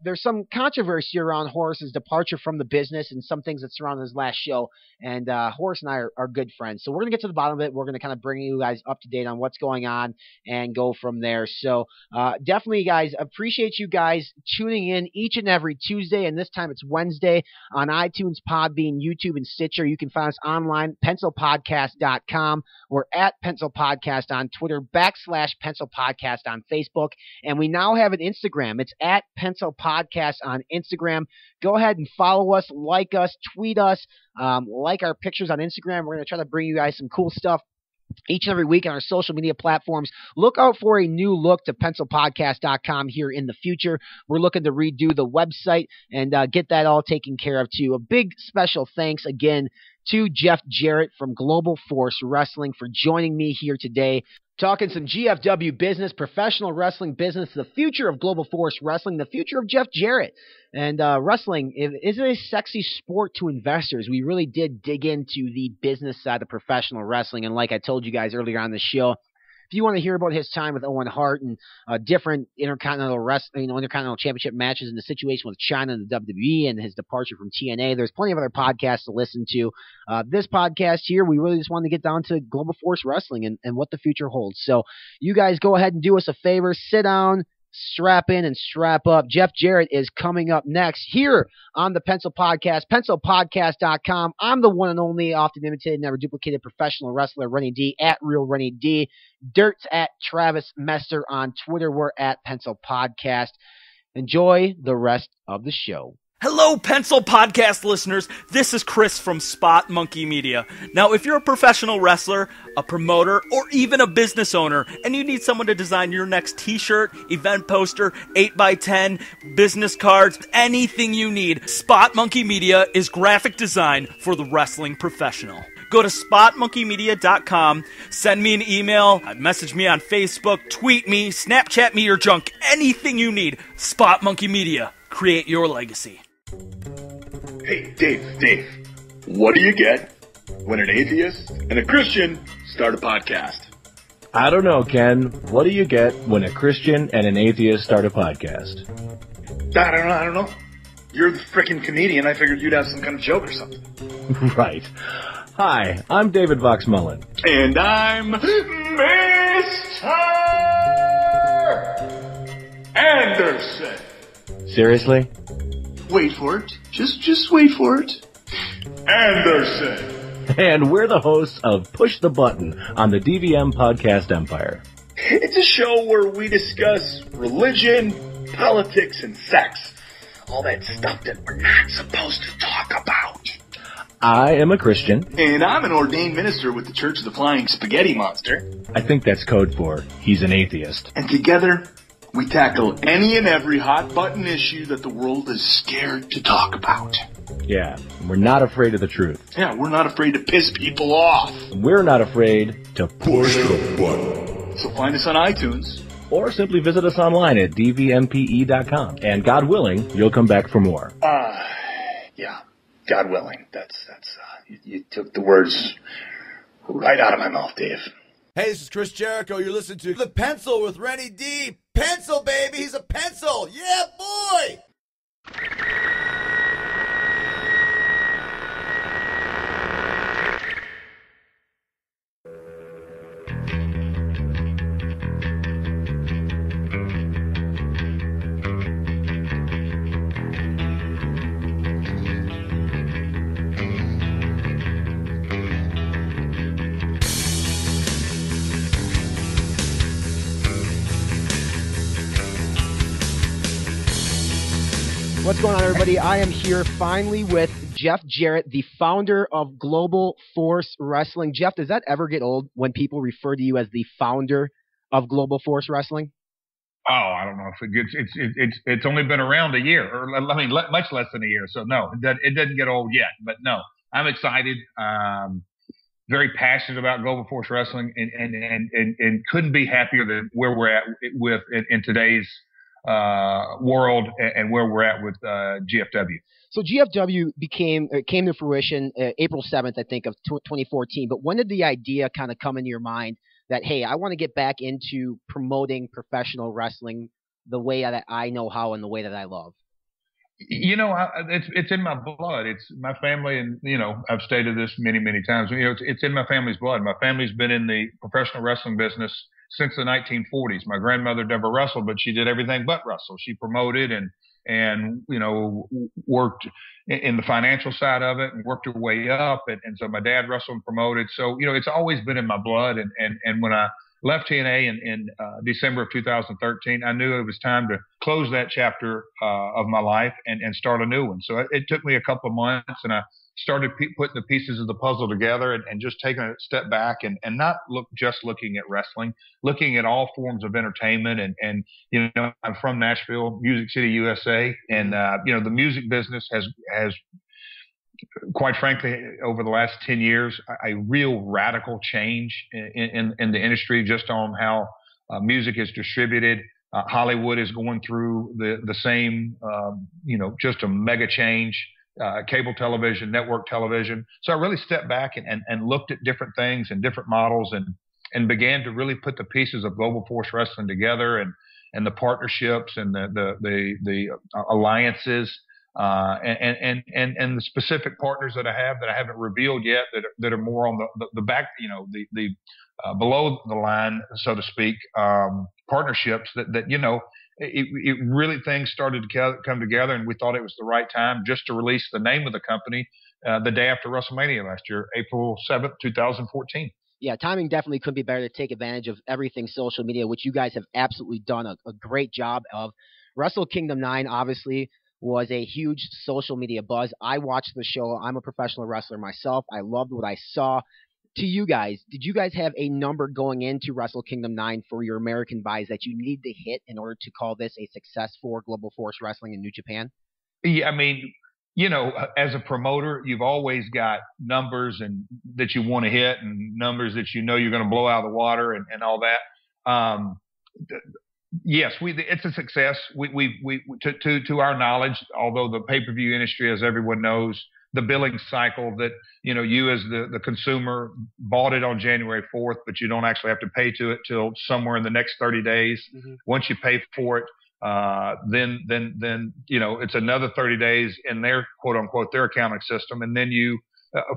E: There's some controversy around Horace's departure from the business and some things that surround his last show. And Horace and I are good friends. So we're going to get to the bottom of it. We're going to kind of bring you guys up to date on what's going on and go from there. So definitely, guys, appreciate you guys tuning in each and every Tuesday, and this time it's Wednesday on iTunes, Podbean, YouTube, and Stitcher. You can find us online, pencilpodcast.com. We're at Pencil Podcast on Twitter, /Pencil Podcast on Facebook, and we now have an Instagram. It's at Pencil Podcast on Instagram. Go ahead and follow us, like us, tweet us, like our pictures on Instagram. We're going to try to bring you guys some cool stuff each and every week on our social media platforms. Look out for a new look to pencilpodcast.com here in the future. We're looking to redo the website and get that all taken care of too. A big special thanks again to Jeff Jarrett from Global Force Wrestling for joining me here today. Talking some GFW business, professional wrestling business, the future of Global Force Wrestling, the future of Jeff Jarrett. And wrestling is a sexy sport to investors. We really did dig into the business side of professional wrestling. And like I told you guys earlier on the show, if you want to hear about his time with Owen Hart and different Intercontinental Championship matches and the situation with Chyna and the WWE and his departure from TNA, there's plenty of other podcasts to listen to. This podcast here, we really just wanted to get down to Global Force Wrestling and what the future holds. So you guys go ahead and do us a favor, sit down, strap in and strap up. Jeff Jarrett is coming up next here on the Pencil Podcast, pencilpodcast.com. I'm the one and only, often imitated, never duplicated professional wrestler, Renny D, at Real Renny D. Dirt's at Travis Mester on Twitter. We're at Pencil Podcast. Enjoy the rest of the show.
G: Hello, Pencil Podcast listeners. This is Chris from Spot Monkey Media. Now, if you're a professional wrestler, a promoter, or even a business owner, and you need someone to design your next t-shirt, event poster, 8x10, business cards, anything you need, Spot Monkey Media is graphic design for the wrestling professional. Go to spotmonkeymedia.com, send me an email, message me on Facebook, tweet me, Snapchat me your junk, anything you need. Spot Monkey Media. Create your legacy.
H: Hey, Dave, what do you get when an atheist and a Christian start a podcast?
I: I don't know, Ken. What do you get when a Christian and an atheist start a podcast?
H: I don't know. You're the freaking comedian. I figured you'd have some kind of joke or something.
I: Right. Hi, I'm David Vox Mullen.
H: And I'm Mr. Anderson.
I: Seriously?
H: Wait for it. Just wait for it. Anderson.
I: And we're the hosts of Push the Button on the DVM Podcast Empire.
H: It's a show where we discuss religion, politics, and sex. All that stuff that we're not supposed to talk about.
I: I am a Christian.
H: And I'm an ordained minister with the Church of the Flying Spaghetti Monster.
I: I think that's code for he's an atheist.
H: And together, we tackle any and every hot-button issue that the world is scared to talk about.
I: Yeah, we're not afraid of the truth.
H: Yeah, we're not afraid to piss people off.
I: We're not afraid to push the button.
H: So find us on iTunes.
I: Or simply visit us online at dvmpe.com. And God willing, you'll come back for more.
H: Yeah, God willing. You took the words right out of my mouth, Dave.
B: Hey, this is Chris Jericho. You're listening to The Pencil with Renny D. Pencil, baby. He's a pencil. Yeah, boy.
E: What's going on, everybody? I am here finally with Jeff Jarrett, the founder of Global Force Wrestling. Jeff, does that ever get old when people refer to you as the founder of Global Force Wrestling?
A: Oh, I don't know if it gets. It's only been around a year, or I mean, much less than a year. So no, it doesn't get old yet. But no, I'm excited. Very passionate about Global Force Wrestling, and couldn't be happier than where we're at with in today's world and where we're at with GFW.
E: So GFW came to fruition April 7th, I think, of 2014. But when did the idea kind of come into your mind that, hey, I want to get back into promoting professional wrestling the way that I know how and the way that I love?
A: You know, it's in my blood. It's my family, and you know, I've stated this many times. You know, it's in my family's blood. My family's been in the professional wrestling business since the 1940s. My grandmother never wrestled, but she did everything but wrestle. She promoted and you know, worked in the financial side of it and worked her way up. And so my dad wrestled and promoted. So, you know, it's always been in my blood. And when I left TNA in December of 2013, I knew it was time to close that chapter of my life and start a new one. So it took me a couple of months, and I started putting the pieces of the puzzle together and just taking a step back and not looking at wrestling, looking at all forms of entertainment. And you know, I'm from Nashville, Music City, USA. And, you know, the music business has quite frankly, over the last 10 years, a real radical change in the industry just on how music is distributed. Hollywood is going through the same, you know, just a mega change. Cable television, network television. So I really stepped back and looked at different things and different models and began to really put the pieces of Global Force Wrestling together and the partnerships and the alliances and the specific partners that I haven't revealed yet that are more on the back, you know, the below the line, so to speak, partnerships that you know, it really things started to come together, and we thought it was the right time just to release the name of the company the day after WrestleMania last year, April 7th, 2014.
E: Yeah, timing definitely couldn't be better to take advantage of everything social media, which you guys have absolutely done a great job of. Wrestle Kingdom 9, obviously, was a huge social media buzz. I watched the show. I'm a professional wrestler myself. I loved what I saw. To you guys, did you guys have a number going into Wrestle Kingdom 9 for your American buys that you need to hit in order to call this a success for Global Force Wrestling in New Japan?
A: Yeah, I mean, as a promoter, you've always got numbers and that you want to hit and numbers that you're going to blow out of the water and all that. Yes, it's a success. To our knowledge, although the pay-per-view industry, as everyone knows, the billing cycle that, you as the consumer bought it on January 4th, but you don't actually have to pay to it till somewhere in the next 30 days. Mm-hmm. Once you pay for it, then it's another 30 days in their quote unquote, their accounting system. And then you,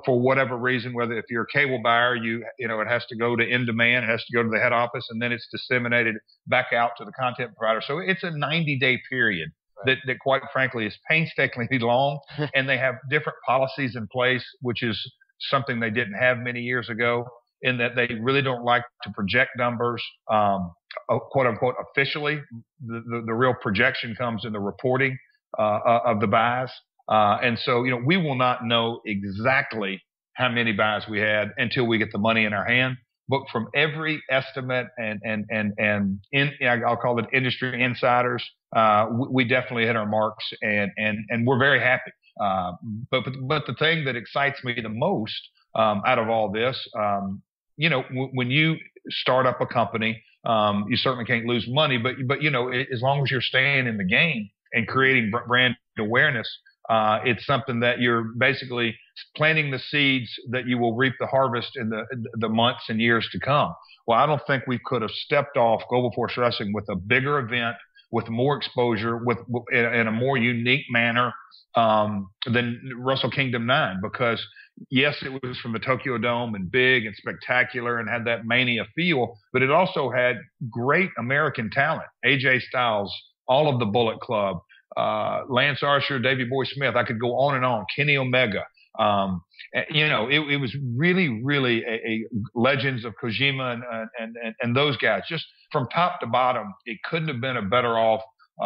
A: for whatever reason, whether if you're a cable buyer, it has to go to in demand, it has to go to the head office, and then it's disseminated back out to the content provider. So it's a 90-day period. Right. That quite frankly is painstakingly long, and they have different policies in place, which is something they didn't have many years ago, in that they really don't like to project numbers, quote unquote, officially. The real projection comes in the reporting of the buys. And so, we will not know exactly how many buys we had until we get the money in our hand. But from every estimate and I'll call it industry insiders, we definitely hit our marks and we're very happy. But the thing that excites me the most out of all this, when you start up a company, you certainly can't lose money, but as long as you're staying in the game and creating brand awareness, it's something that you're basically planting the seeds that you will reap the harvest in the months and years to come. Well, I don't think we could have stepped off Global Force Wrestling with a bigger event, with more exposure, in a more unique manner than Wrestle Kingdom 9. Because yes, it was from the Tokyo Dome and big and spectacular and had that mania feel, but it also had great American talent. AJ Styles, all of the Bullet Club, Lance Archer, Davey Boy Smith. I could go on and on. Kenny Omega. It was really, really a legends of Kojima and those guys. Just from top to bottom, it couldn't have been a better off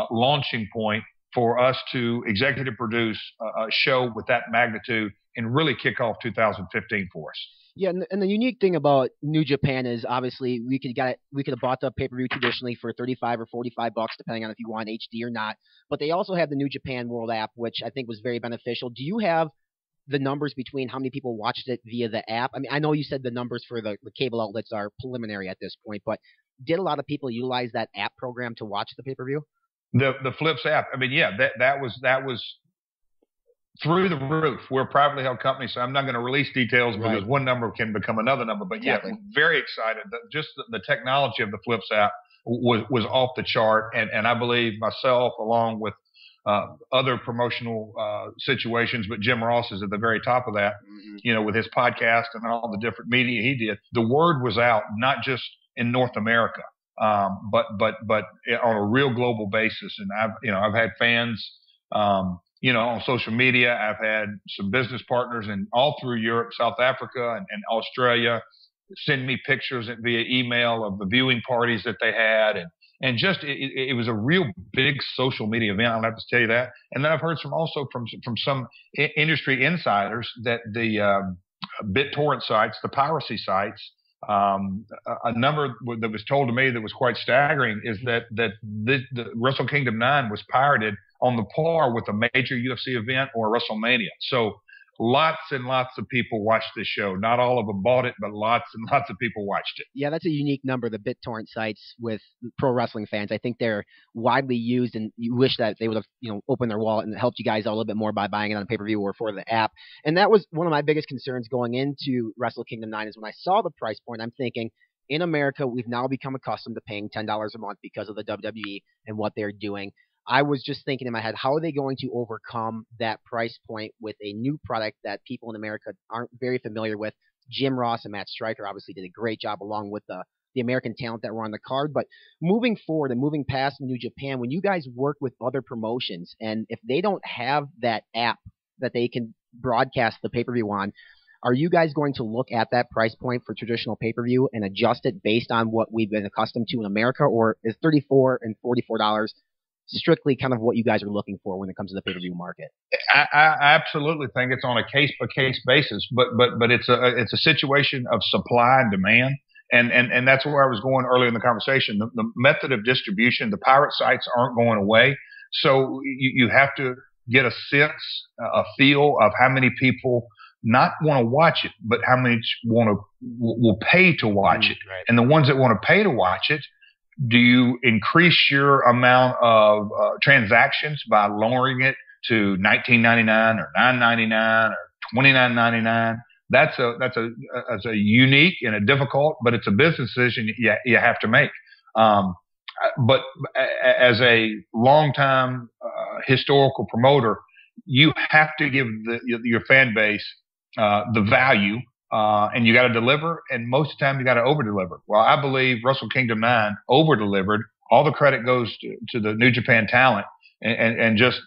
A: launching point for us to executive produce a show with that magnitude and really kick off 2015 for us.
E: Yeah, and the unique thing about New Japan is obviously we could have bought the pay-per-view traditionally for $35 or $45, depending on if you want HD or not. But they also have the New Japan World app, which I think was very beneficial. Do you have the numbers between how many people watched it via the app? I mean, I know you said the numbers for the cable outlets are preliminary at this point, but did a lot of people utilize that app program to watch the pay-per-view?
A: The Flips app. I mean, yeah, that was through the roof. We're a privately held company, so I'm not going to release details because
E: right.
A: One number can become another number. But exactly. Yeah, very excited. Just the technology of the Flips app was off the chart, and I believe myself, along with other promotional situations, but Jim Ross is at the very top of that. Mm-hmm. With his podcast and all the different media he did, the word was out not just in North America, but on a real global basis. And I've had fans. On social media, I've had some business partners and all through Europe, South Africa, and Australia send me pictures via email of the viewing parties that they had. And just, it was a real big social media event. I'll have to tell you that. And then I've heard from some industry insiders that the BitTorrent sites, the piracy sites, a number that was told to me that was quite staggering is that the Wrestle Kingdom 9 was pirated on the par with a major UFC event or WrestleMania. So lots and lots of people watched this show. Not all of them bought it, but lots and lots of people watched it.
E: Yeah, that's a unique number, the BitTorrent sites with pro wrestling fans. I think they're widely used, and you wish that they would have opened their wallet and helped you guys out a little bit more by buying it on pay-per-view or for the app. And that was one of my biggest concerns going into Wrestle Kingdom 9 is when I saw the price point, I'm thinking, in America, we've now become accustomed to paying $10 a month because of the WWE and what they're doing. I was just thinking in my head, how are they going to overcome that price point with a new product that people in America aren't very familiar with? Jim Ross and Matt Stryker obviously did a great job along with the American talent that were on the card. But moving forward and moving past New Japan, when you guys work with other promotions, and if they don't have that app that they can broadcast the pay-per-view on, are you guys going to look at that price point for traditional pay-per-view and adjust it based on what we've been accustomed to in America? Or is $34 and $44 strictly kind of what you guys are looking for when it comes to the pay-per-view market?
A: I absolutely think it's on a case-by-case basis, but it's a situation of supply and demand. And that's where I was going earlier in the conversation. The method of distribution, the pirate sites aren't going away. So you have to get a sense, a feel of how many people not want to watch it, but how many will pay to watch it.
E: Right.
A: And the ones that want to pay to watch it, do you increase your amount of transactions by lowering it to $19.99 or $9.99 or $29.99? That's a unique and a difficult, but it's a business decision you have to make. But as a longtime historical promoter, you have to give your fan base the value, and you got to deliver. And most of the time, you got to over deliver. Well, I believe Wrestle Kingdom 9 over delivered. All the credit goes to the New Japan talent and just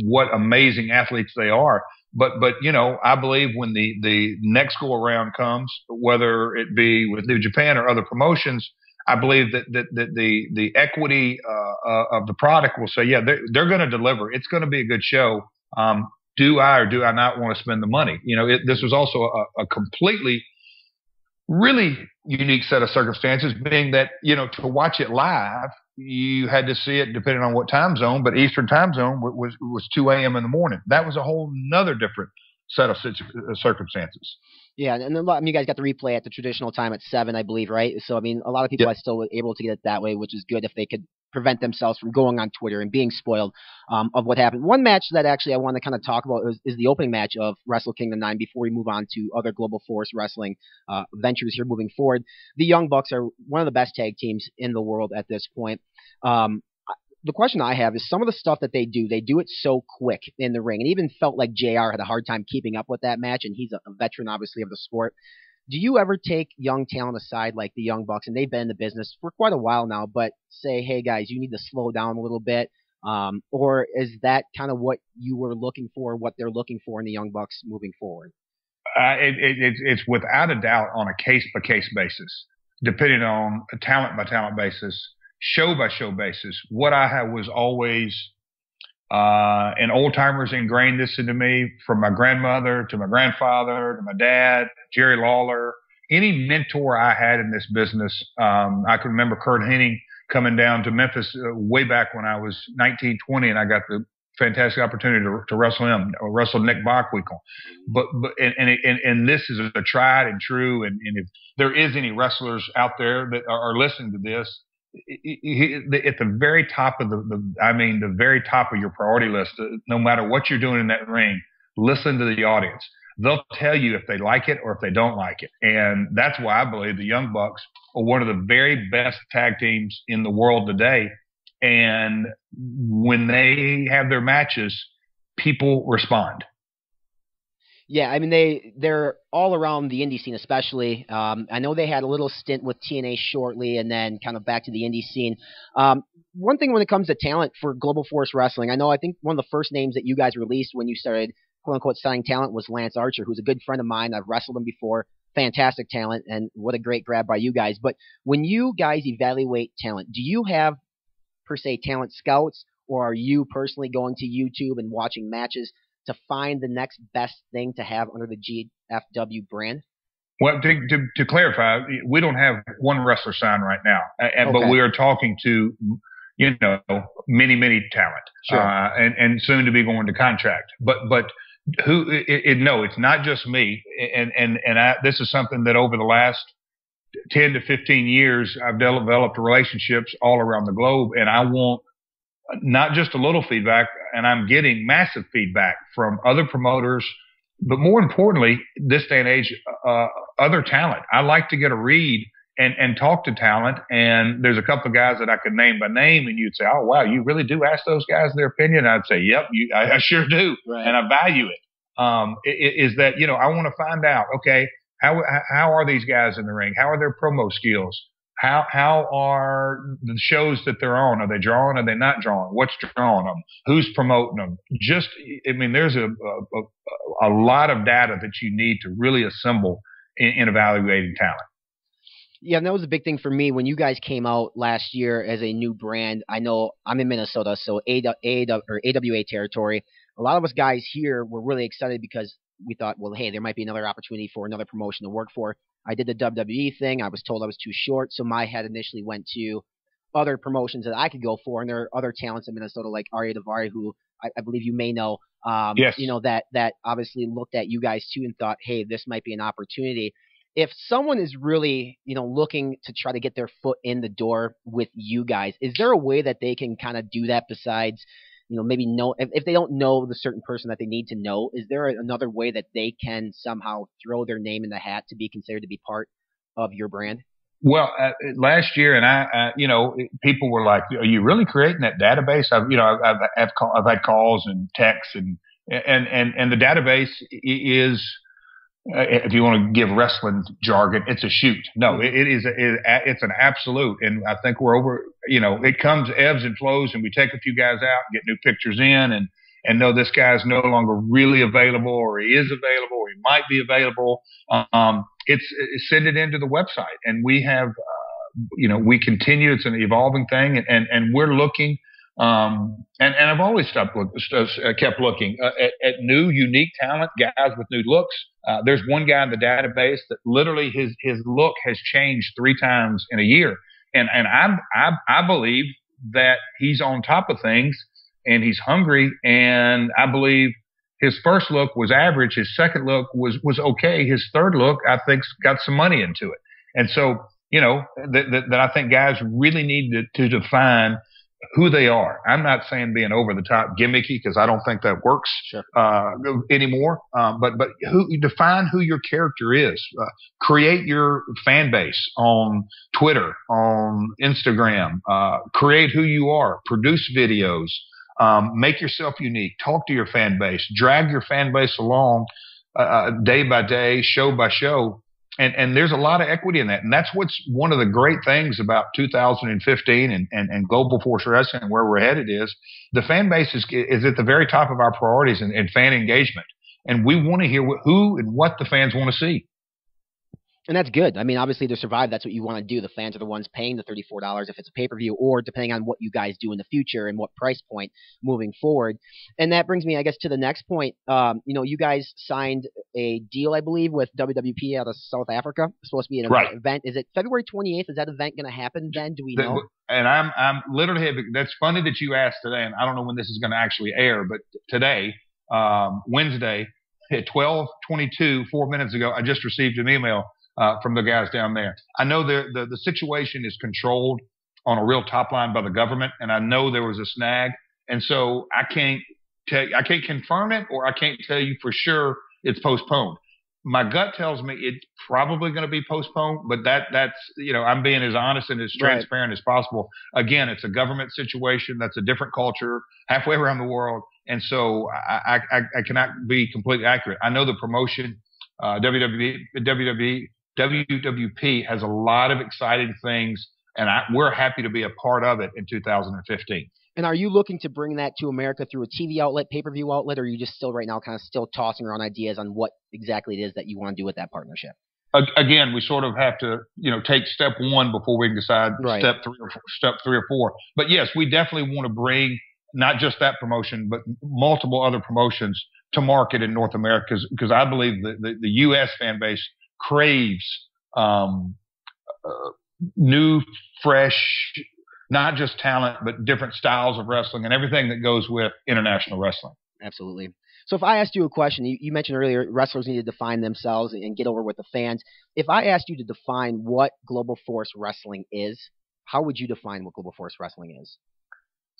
A: what amazing athletes they are. But I believe when the next go around comes, whether it be with New Japan or other promotions, I believe that the equity of the product will say, yeah, they're going to deliver. It's going to be a good show. Do I or do I not want to spend the money? This was also a completely, really unique set of circumstances, being that, to watch it live, you had to see it depending on what time zone, but Eastern time zone was 2 a.m. in the morning. That was a whole nother different set of circumstances.
E: Yeah, and then, you guys got the replay at the traditional time at 7, I believe, right? So, a lot of people are still able to get it that way, which is good if they could prevent themselves from going on Twitter and being spoiled of what happened. One match that actually I want to kind of talk about is the opening match of Wrestle Kingdom 9 before we move on to other Global Force Wrestling ventures here moving forward. The Young Bucks are one of the best tag teams in the world at this point. The question I have is some of the stuff that they do it so quick in the ring. And even felt like JR had a hard time keeping up with that match, and he's a veteran, obviously, of the sport. Do you ever take young talent aside like the Young Bucks, and they've been in the business for quite a while now, but say, hey, guys, you need to slow down a little bit? Or is that kind of what you were looking for, what they're looking for in the Young Bucks moving forward?
A: It's without a doubt on a case-by-case basis, depending on a talent-by-talent basis, show-by-show basis. What I have was always and old-timers ingrained this into me, from my grandmother to my grandfather to my dad, Jerry Lawler, any mentor I had in this business. I can remember Kurt Hennig coming down to Memphis way back when I was 19, 20, and I got the fantastic opportunity to wrestle him, or wrestle Nick Bockwinkel. But this is a tried and true, and if there is any wrestlers out there that are listening to this, at the very top of the very top of your priority list, no matter what you're doing in that ring, listen to the audience. They'll tell you if they like it or if they don't like it. And that's why I believe the Young Bucks are one of the very best tag teams in the world today. And when they have their matches, people respond.
E: Yeah, they're all around the indie scene, especially. I know they had a little stint with TNA shortly, and then kind of back to the indie scene. One thing when it comes to talent for Global Force Wrestling, I think one of the first names that you guys released when you started, quote-unquote, signing talent was Lance Archer, who's a good friend of mine. I've wrestled him before. Fantastic talent, and what a great grab by you guys. But when you guys evaluate talent, do you have, per se, talent scouts, or are you personally going to YouTube and watching matches to find the next best thing to have under the GFW brand?
A: Well, to clarify, we don't have one wrestler signed right now,
E: Okay.
A: But we are talking to, many talent,
E: sure.
A: And soon to be going to contract. But no, it's not just me. And this is something that over the last 10 to 15 years, I've developed relationships all around the globe, and I want not just a little feedback, and I'm getting massive feedback from other promoters, but more importantly, this day and age, other talent. I like to get a read and talk to talent, and there's a couple of guys that I could name by name, and you'd say, oh, wow, you really do ask those guys their opinion? And I'd say, yep, I sure do,
E: right.
A: And I value it. Is that, I want to find out, okay, how are these guys in the ring? How are their promo skills? How are the shows that they're on? Are they drawing? Are they not drawing? What's drawing them? Who's promoting them? There's a lot of data that you need to really assemble in evaluating talent.
E: Yeah, and that was a big thing for me when you guys came out last year as a new brand. I know I'm in Minnesota, so AWA territory. A lot of us guys here were really excited because we thought, well, hey, there might be another opportunity for another promotion to work for. I did the WWE thing. I was told I was too short, so my head initially went to other promotions that I could go for, and there are other talents in Minnesota like Arya Daivari, who I believe you may know.
A: Yes.
E: You know, that obviously looked at you guys too and thought, hey, this might be an opportunity. If someone is really, looking to try to get their foot in the door with you guys, is there a way that they can kind of do that besides, maybe know if they don't know the certain person that they need to know? Is there another way that they can somehow throw their name in the hat to be considered to be part of your brand?
A: Well, last year, and people were like, "Are you really creating that database?" I've had calls and texts, and the database is, if you want to give wrestling jargon, it's a shoot. No, it's an absolute, and I think we're over. It comes ebbs and flows, and we take a few guys out, get new pictures in, and know this guy's no longer really available, or he is available, or he might be available. It's send it into the website, and we have, we continue. It's an evolving thing, and we're looking. And I've always kept looking at new, unique talent, guys with new looks. There's one guy in the database that literally his look has changed 3 times in a year, and I believe that he's on top of things, and he's hungry, and I believe his first look was average. His second look was okay. His third look, I think, got some money into it. And so, that I think guys really need to define who they are. I'm not saying being over the top gimmicky, because I don't think that works anymore. But define who your character is. Create your fan base on Twitter, on Instagram. Create who you are. Produce videos. Make yourself unique. Talk to your fan base. Drag your fan base along day by day, show by show. And there's a lot of equity in that. And that's what's one of the great things about 2015 and Global Force Wrestling and where we're headed is the fan base is at the very top of our priorities in fan engagement. And we want to hear who and what the fans want to see.
E: And that's good. I mean, obviously to survive, that's what you want to do. The fans are the ones paying the $34 if it's a pay-per-view, or depending on what you guys do in the future and what price point moving forward. And that brings me, I guess, to the next point. You guys signed a deal, I believe, with WWP out of South Africa. It's supposed to be an event. Is it February 28th? Is that event going to happen then? Do we know?
A: And I'm literally, that's funny that you asked today, and I don't know when this is going to actually air, but today, Wednesday, at 12:22, 4 minutes ago, I just received an email from the guys down there. I know the situation is controlled on a real top line by the government, and I know there was a snag, and so I can't confirm it, or I can't tell you for sure it's postponed. My gut tells me it's probably going to be postponed, but that's I'm being as honest and as transparent as possible. Again, it's a government situation. That's a different culture halfway around the world, and so I cannot be completely accurate. I know the promotion, WWP has a lot of exciting things, and we're happy to be a part of it in 2015.
E: And are you looking to bring that to America through a TV outlet, pay-per-view outlet, or are you just still right now kind of still tossing around ideas on what exactly it is that you want to do with that partnership?
A: Again, we sort of have to, take step 1 before we can decide step 3 or 4. But yes, we definitely want to bring not just that promotion, but multiple other promotions to market in North America, because I believe the U.S. fan base craves new, fresh, not just talent, but different styles of wrestling and everything that goes with international wrestling.
E: Absolutely. So if I asked you a question, you mentioned earlier wrestlers need to define themselves and get over with the fans. If I asked you to define what Global Force Wrestling is, how would you define what Global Force Wrestling is?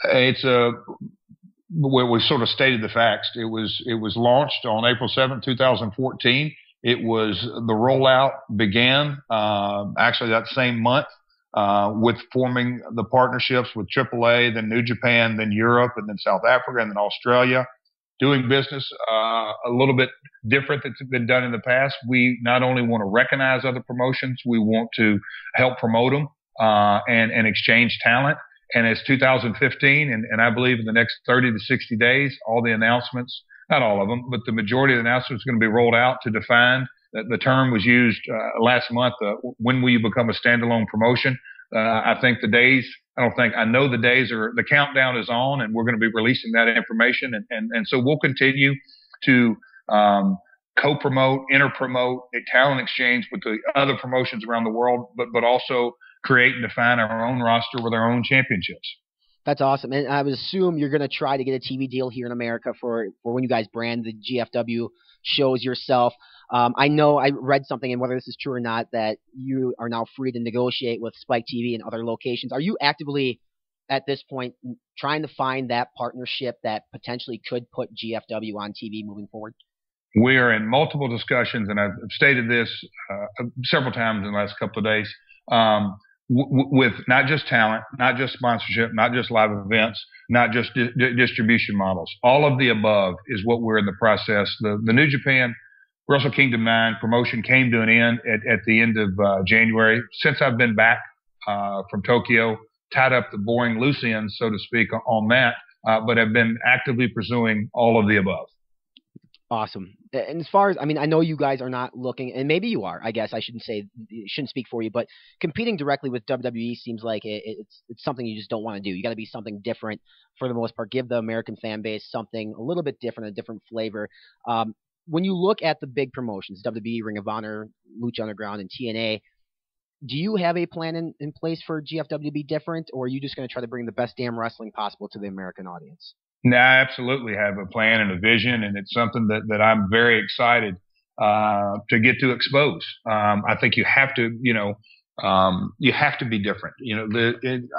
A: It's where we sort of stated the facts. It was launched on April 7th, 2014. It was the rollout began actually that same month with forming the partnerships with AAA, then New Japan, then Europe, and then South Africa, and then Australia. Doing business a little bit different that's been done in the past. We not only want to recognize other promotions, we want to help promote them and exchange talent. And as 2015, and I believe in the next 30 to 60 days, all the announcements, not all of them, but the majority of the announcements are going to be rolled out to define The term was used last month. When will you become a standalone promotion? I know the days are, the countdown is on, and we're going to be releasing that information. And so we'll continue to co-promote, inter-promote, a talent exchange with the other promotions around the world, but also create and define our own roster with our own championships.
E: That's awesome. And I would assume you're going to try to get a TV deal here in America for when you guys brand the GFW shows yourself. I know I read something, and whether this is true or not, that you are now free to negotiate with Spike TV and other locations. Are you actively, at this point, trying to find that partnership that potentially could put GFW on TV moving forward?
A: We are in multiple discussions, and I've stated this several times in the last couple of days, with not just talent, not just sponsorship, not just live events, not just distribution models. All of the above is what we're in the process. The New Japan Wrestle Kingdom 9 promotion came to an end at the end of January. Since I've been back from Tokyo, tied up the boring loose ends, so to speak, on that, but have been actively pursuing all of the above.
E: Awesome. And as far as, I mean, I know you guys are not looking, and maybe you are, I guess I shouldn't speak for you, but competing directly with WWE seems like it's something you just don't want to do. You got to be something different for the most part. Give the American fan base something a little bit different, a different flavor. When you look at the big promotions, WWE, Ring of Honor, Lucha Underground, and TNA, do you have a plan in place for GFW to be different, or are you just going to try to bring the best damn wrestling possible to the American audience?
A: No, I absolutely have a plan and a vision, and it's something that I'm very excited to get to expose. I think you have to, you have to be different.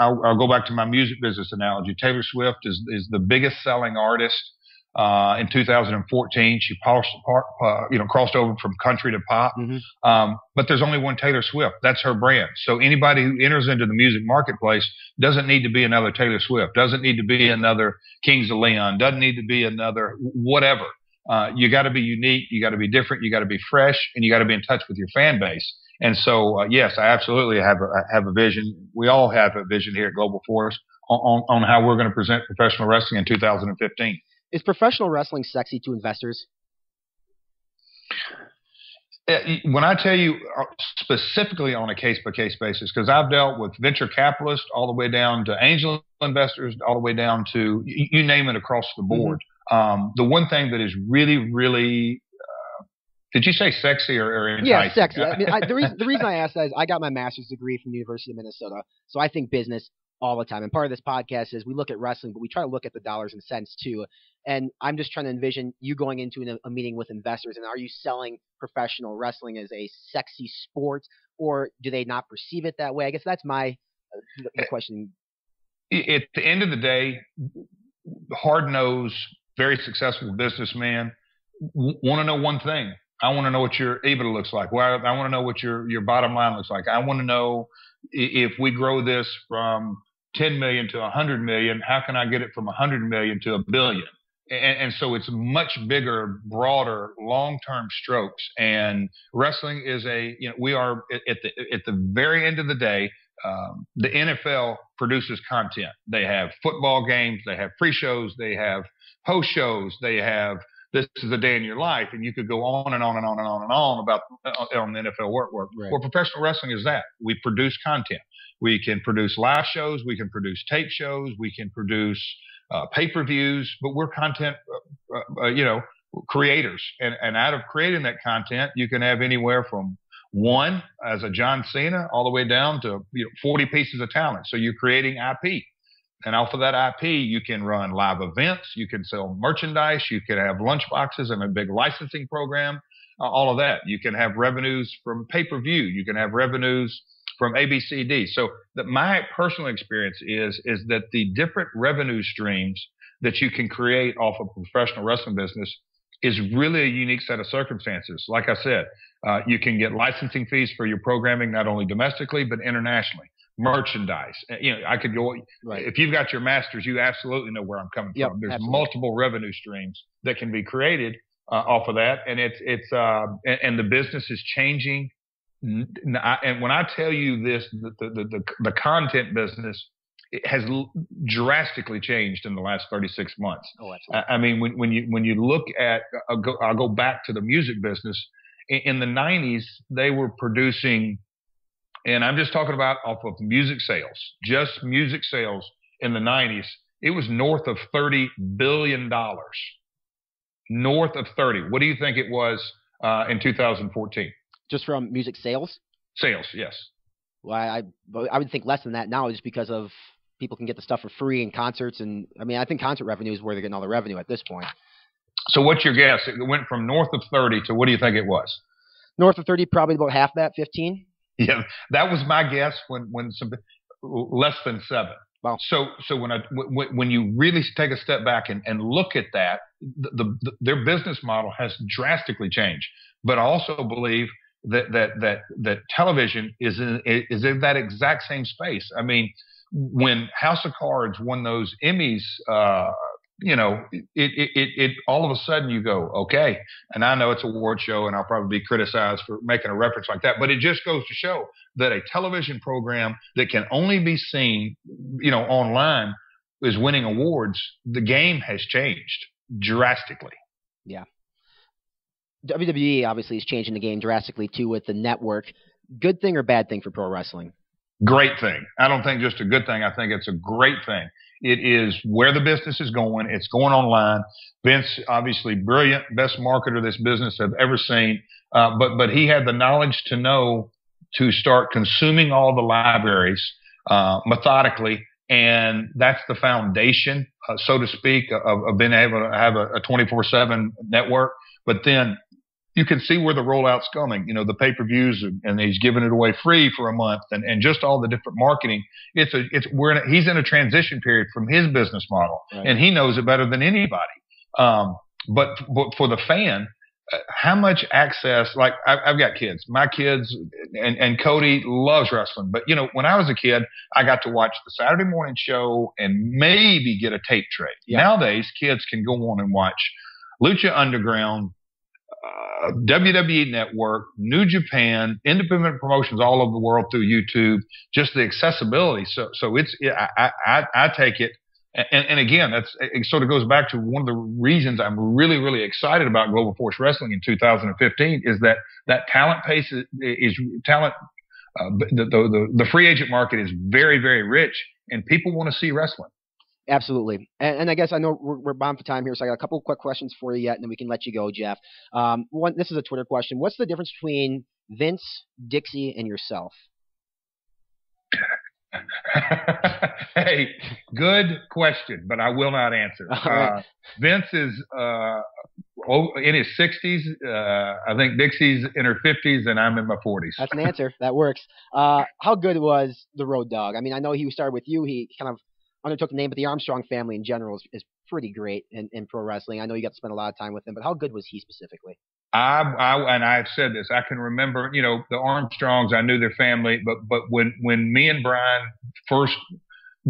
A: I'll go back to my music business analogy. Taylor Swift is the biggest selling artist in 2014. She crossed over from country to pop. Mm-hmm. But there's only one Taylor Swift. That's her brand. So anybody who enters into the music marketplace doesn't need to be another Taylor Swift, doesn't need to be another Kings of Leon, doesn't need to be another whatever. You got to be unique. You got to be different. You got to be fresh, and you got to be in touch with your fan base. And so, yes, I absolutely have a vision. We all have a vision here at Global Force on how we're going to present professional wrestling in 2015.
E: Is professional wrestling sexy to investors?
A: When I tell you specifically on a case-by-case basis, because I've dealt with venture capitalists all the way down to angel investors, all the way down to you name it across the board. Mm-hmm. The one thing that is really, really did you say sexy or enticing?
E: Yeah, sexy. I mean, the reason I asked that is I got my master's degree from the University of Minnesota, so I think business all the time. And part of this podcast is we look at wrestling, but we try to look at the dollars and cents too. And I'm just trying to envision you going into a meeting with investors, and are you selling professional wrestling as a sexy sport, or do they not perceive it that way? I guess that's the question.
A: At the end of the day, hard-nosed, very successful businessman want to know one thing. I want to know what your EBITDA looks like. Well, I want to know what your bottom line looks like. I want to know if we grow this from 10 million to 100 million, how can I get it from 100 million to $1 billion? And so it's much bigger, broader, long-term strokes. And wrestling is we are at the very end of the day, the NFL produces content. They have football games, they have pre-shows, they have post shows, they have this is a day in your life, and you could go on and on and on and on and on about on the NFL work. Right. Well, professional wrestling is that. We produce content. We can produce live shows. We can produce tape shows. We can produce pay-per-views, but we're content, creators. And out of creating that content, you can have anywhere from one as a John Cena all the way down to 40 pieces of talent. So you're creating IP. And off of that IP, you can run live events, you can sell merchandise, you can have lunch boxes and a big licensing program, all of that. You can have revenues from pay-per-view. You can have revenues from ABCD. So my personal experience is that the different revenue streams that you can create off of a professional wrestling business is really a unique set of circumstances. Like I said, you can get licensing fees for your programming, not only domestically, but internationally. Merchandise. I could go, right. If you've got your masters, you absolutely know where I'm coming from. There's multiple revenue streams that can be created off of that. And and the business is changing. And when I tell you this, the content business, it has drastically changed in the last 36 months.
E: Oh, absolutely.
A: I mean, when you look at, I'll go back to the music business. In the 90s, they were producing, and I'm just talking about off of music sales, just music sales in the 90s. It was north of $30 billion. North of 30. What do you think it was in 2014?
E: Just from music sales?
A: Sales, yes.
E: Well, I would think less than that now, just because of people can get the stuff for free in concerts. And I mean, I think concert revenue is where they're getting all the revenue at this point.
A: So what's your guess? It went from north of 30 to what do you think it was?
E: North of 30, probably about half that, 15.
A: Yeah, that was my guess when some less than 7.
E: Wow.
A: So when you really take a step back and look at that, their business model has drastically changed. But I also believe that television is in that exact same space. I mean, when House of Cards won those Emmys, it all of a sudden you go, okay. And I know it's an award show, and I'll probably be criticized for making a reference like that, but it just goes to show that a television program that can only be seen, online is winning awards. The game has changed drastically.
E: Yeah. WWE obviously is changing the game drastically too with the network. Good thing or bad thing for pro wrestling?
A: Great thing. I don't think just a good thing. I think it's a great thing. It is where the business is going. It's going online. Vince, obviously brilliant, best marketer this business I've ever seen. But he had the knowledge to know to start consuming all the libraries methodically. And that's the foundation, so to speak, of being able to have a 24/7 network. But then you can see where the rollout's coming, the pay-per-views, and he's giving it away free for a month, and just all the different marketing. He's in a transition period from his business model, right. And he knows it better than anybody. But for the fan, how much access? Like I've got kids, my kids, and Cody loves wrestling. But when I was a kid, I got to watch the Saturday morning show and maybe get a tape trade. Yeah. Nowadays, kids can go on and watch Lucha Underground, WWE Network, New Japan, independent promotions all over the world through YouTube. Just the accessibility. So I take it, and again, it sort of goes back to one of the reasons I'm really, really excited about Global Force Wrestling in 2015 is that talent pace is talent. The free agent market is very, very rich, and people want to see wrestling.
E: Absolutely. And I guess I know we're bound for time here, so I got a couple of quick questions for you yet, and then we can let you go, Jeff. This is a Twitter question. What's the difference between Vince, Dixie, and yourself?
A: Hey, good question, but I will not answer. Right. Vince is in his 60s. I think Dixie's in her 50s, and I'm in my 40s.
E: That's an answer. That works. How good was the Road Dogg? I mean, I know he started with you. He kind of undertook the name, but the Armstrong family in general is pretty great in pro wrestling. I know you got to spend a lot of time with him, but how good was he specifically? I've
A: said this. I can remember, the Armstrongs. I knew their family, but when me and Brian first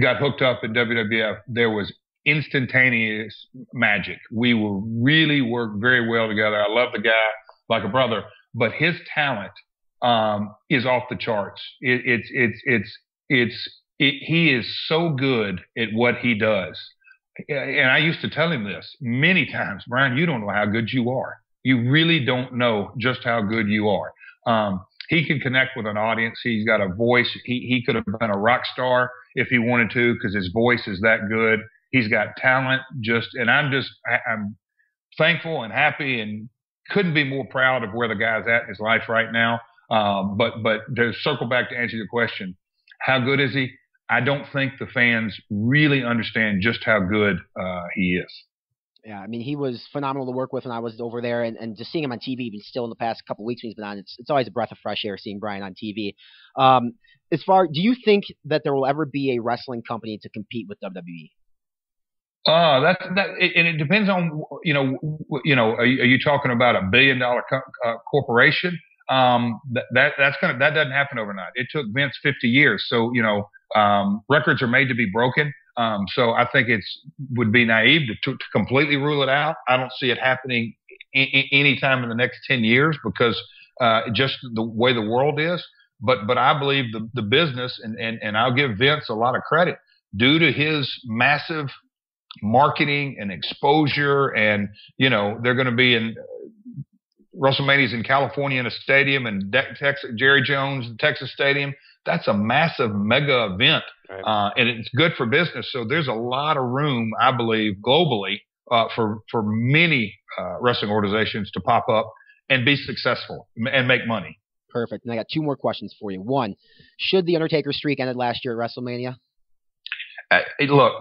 A: got hooked up at WWF, there was instantaneous magic. We really worked very well together. I love the guy like a brother, but his talent is off the charts. He is so good at what he does. And I used to tell him this many times, Brian, you don't know how good you are. You really don't know just how good you are. He can connect with an audience. He's got a voice. He could have been a rock star if he wanted to, because his voice is that good. He's got talent. I'm thankful and happy and couldn't be more proud of where the guy's at in his life right now. But to circle back to answer your question, how good is he? I don't think the fans really understand just how good he is.
E: Yeah, I mean, he was phenomenal to work with when I was over there, and just seeing him on TV, even still in the past couple of weeks when he's been on, it's always a breath of fresh air seeing Brian on TV. Do you think that there will ever be a wrestling company to compete with WWE?
A: And it depends on are you talking about $1 billion corporation? That doesn't happen overnight. It took Vince 50 years, so records are made to be broken. So I think would be naive to completely rule it out. I don't see it happening any time in the next 10 years because just the way the world is. But I believe the business, and I'll give Vince a lot of credit due to his massive marketing and exposure, and they're going to be in WrestleMania's in California in a stadium, and Texas, Jerry Jones, Texas Stadium. That's a massive mega event, right. And it's good for business. So there's a lot of room, I believe, globally for many wrestling organizations to pop up and be successful and make money.
E: Perfect. And I got two more questions for you. One, should the Undertaker streak ended last year at WrestleMania?
A: Look,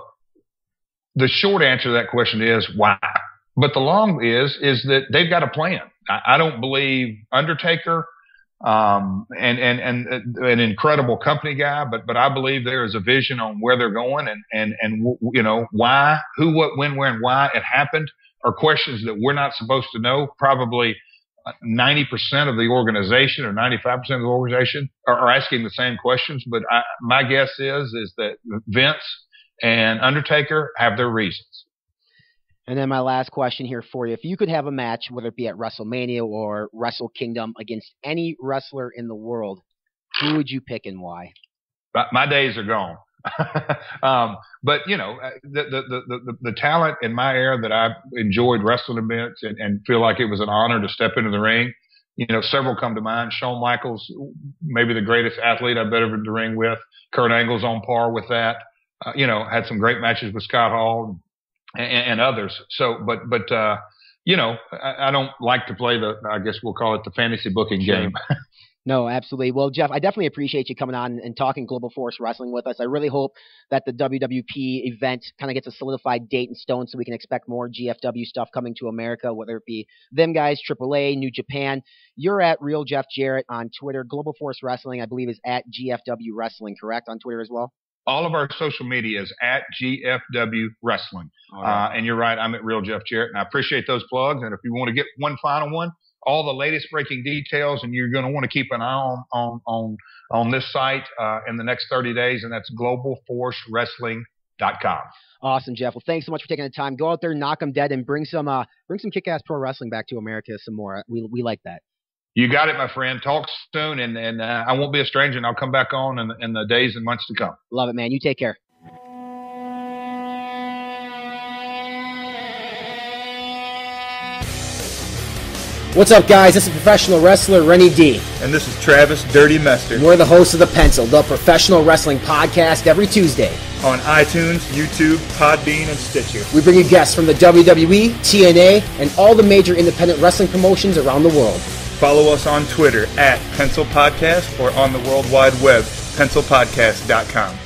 A: the short answer to that question is why. But the long is that they've got a plan. I don't believe Undertaker, and an incredible company guy, but I believe there is a vision on where they're going and you know, why, who, what, when, where, and why it happened are questions that we're not supposed to know. Probably 90% of the organization or 95% of the organization are asking the same questions. But my guess is that Vince and Undertaker have their reasons.
E: And then my last question here for you. If you could have a match, whether it be at WrestleMania or Wrestle Kingdom, against any wrestler in the world, who would you pick and why?
A: My days are gone. But, you know, the talent in my era that I enjoyed wrestling events and feel like it was an honor to step into the ring, you know, several come to mind. Shawn Michaels, maybe the greatest athlete I've ever been in the ring with. Kurt Angle's on par with that. You know, had some great matches with Scott Hall and others. So, but you know, I don't like to play I guess we'll call it the fantasy booking game.
E: No, absolutely. Well, Jeff, I definitely appreciate you coming on and talking Global Force Wrestling with us. I really hope that the WWP event kind of gets a solidified date in stone so we can expect more GFW stuff coming to America, whether it be them guys, AAA, New Japan. You're at Real Jeff Jarrett on Twitter. Global Force Wrestling, I believe, is at GFW Wrestling, correct, on Twitter as well?
A: All of our social media is at GFW Wrestling. Right. And you're right, I'm at Real Jeff Jarrett, and I appreciate those plugs. And if you want to get one final one, all the latest breaking details, and you're going to want to keep an eye on this site in the next 30 days, and that's globalforcewrestling.com.
E: Awesome, Jeff. Well, thanks so much for taking the time. Go out there, knock them dead, and bring some kick-ass pro wrestling back to America some more. We like that.
A: You got it, my friend. Talk soon, and I won't be a stranger, and I'll come back on in the days and months to come.
E: Love it, man. You take care. What's up, guys? This is professional wrestler Renny D.
F: And this is Travis Dirty Mester.
E: And we're the hosts of The Pencil, the professional wrestling podcast every Tuesday.
F: On iTunes, YouTube, Podbean, and Stitcher.
E: We bring you guests from the WWE, TNA, and all the major independent wrestling promotions around the world.
F: Follow us on Twitter at Pencil Podcast or on the World Wide Web, pencilpodcast.com.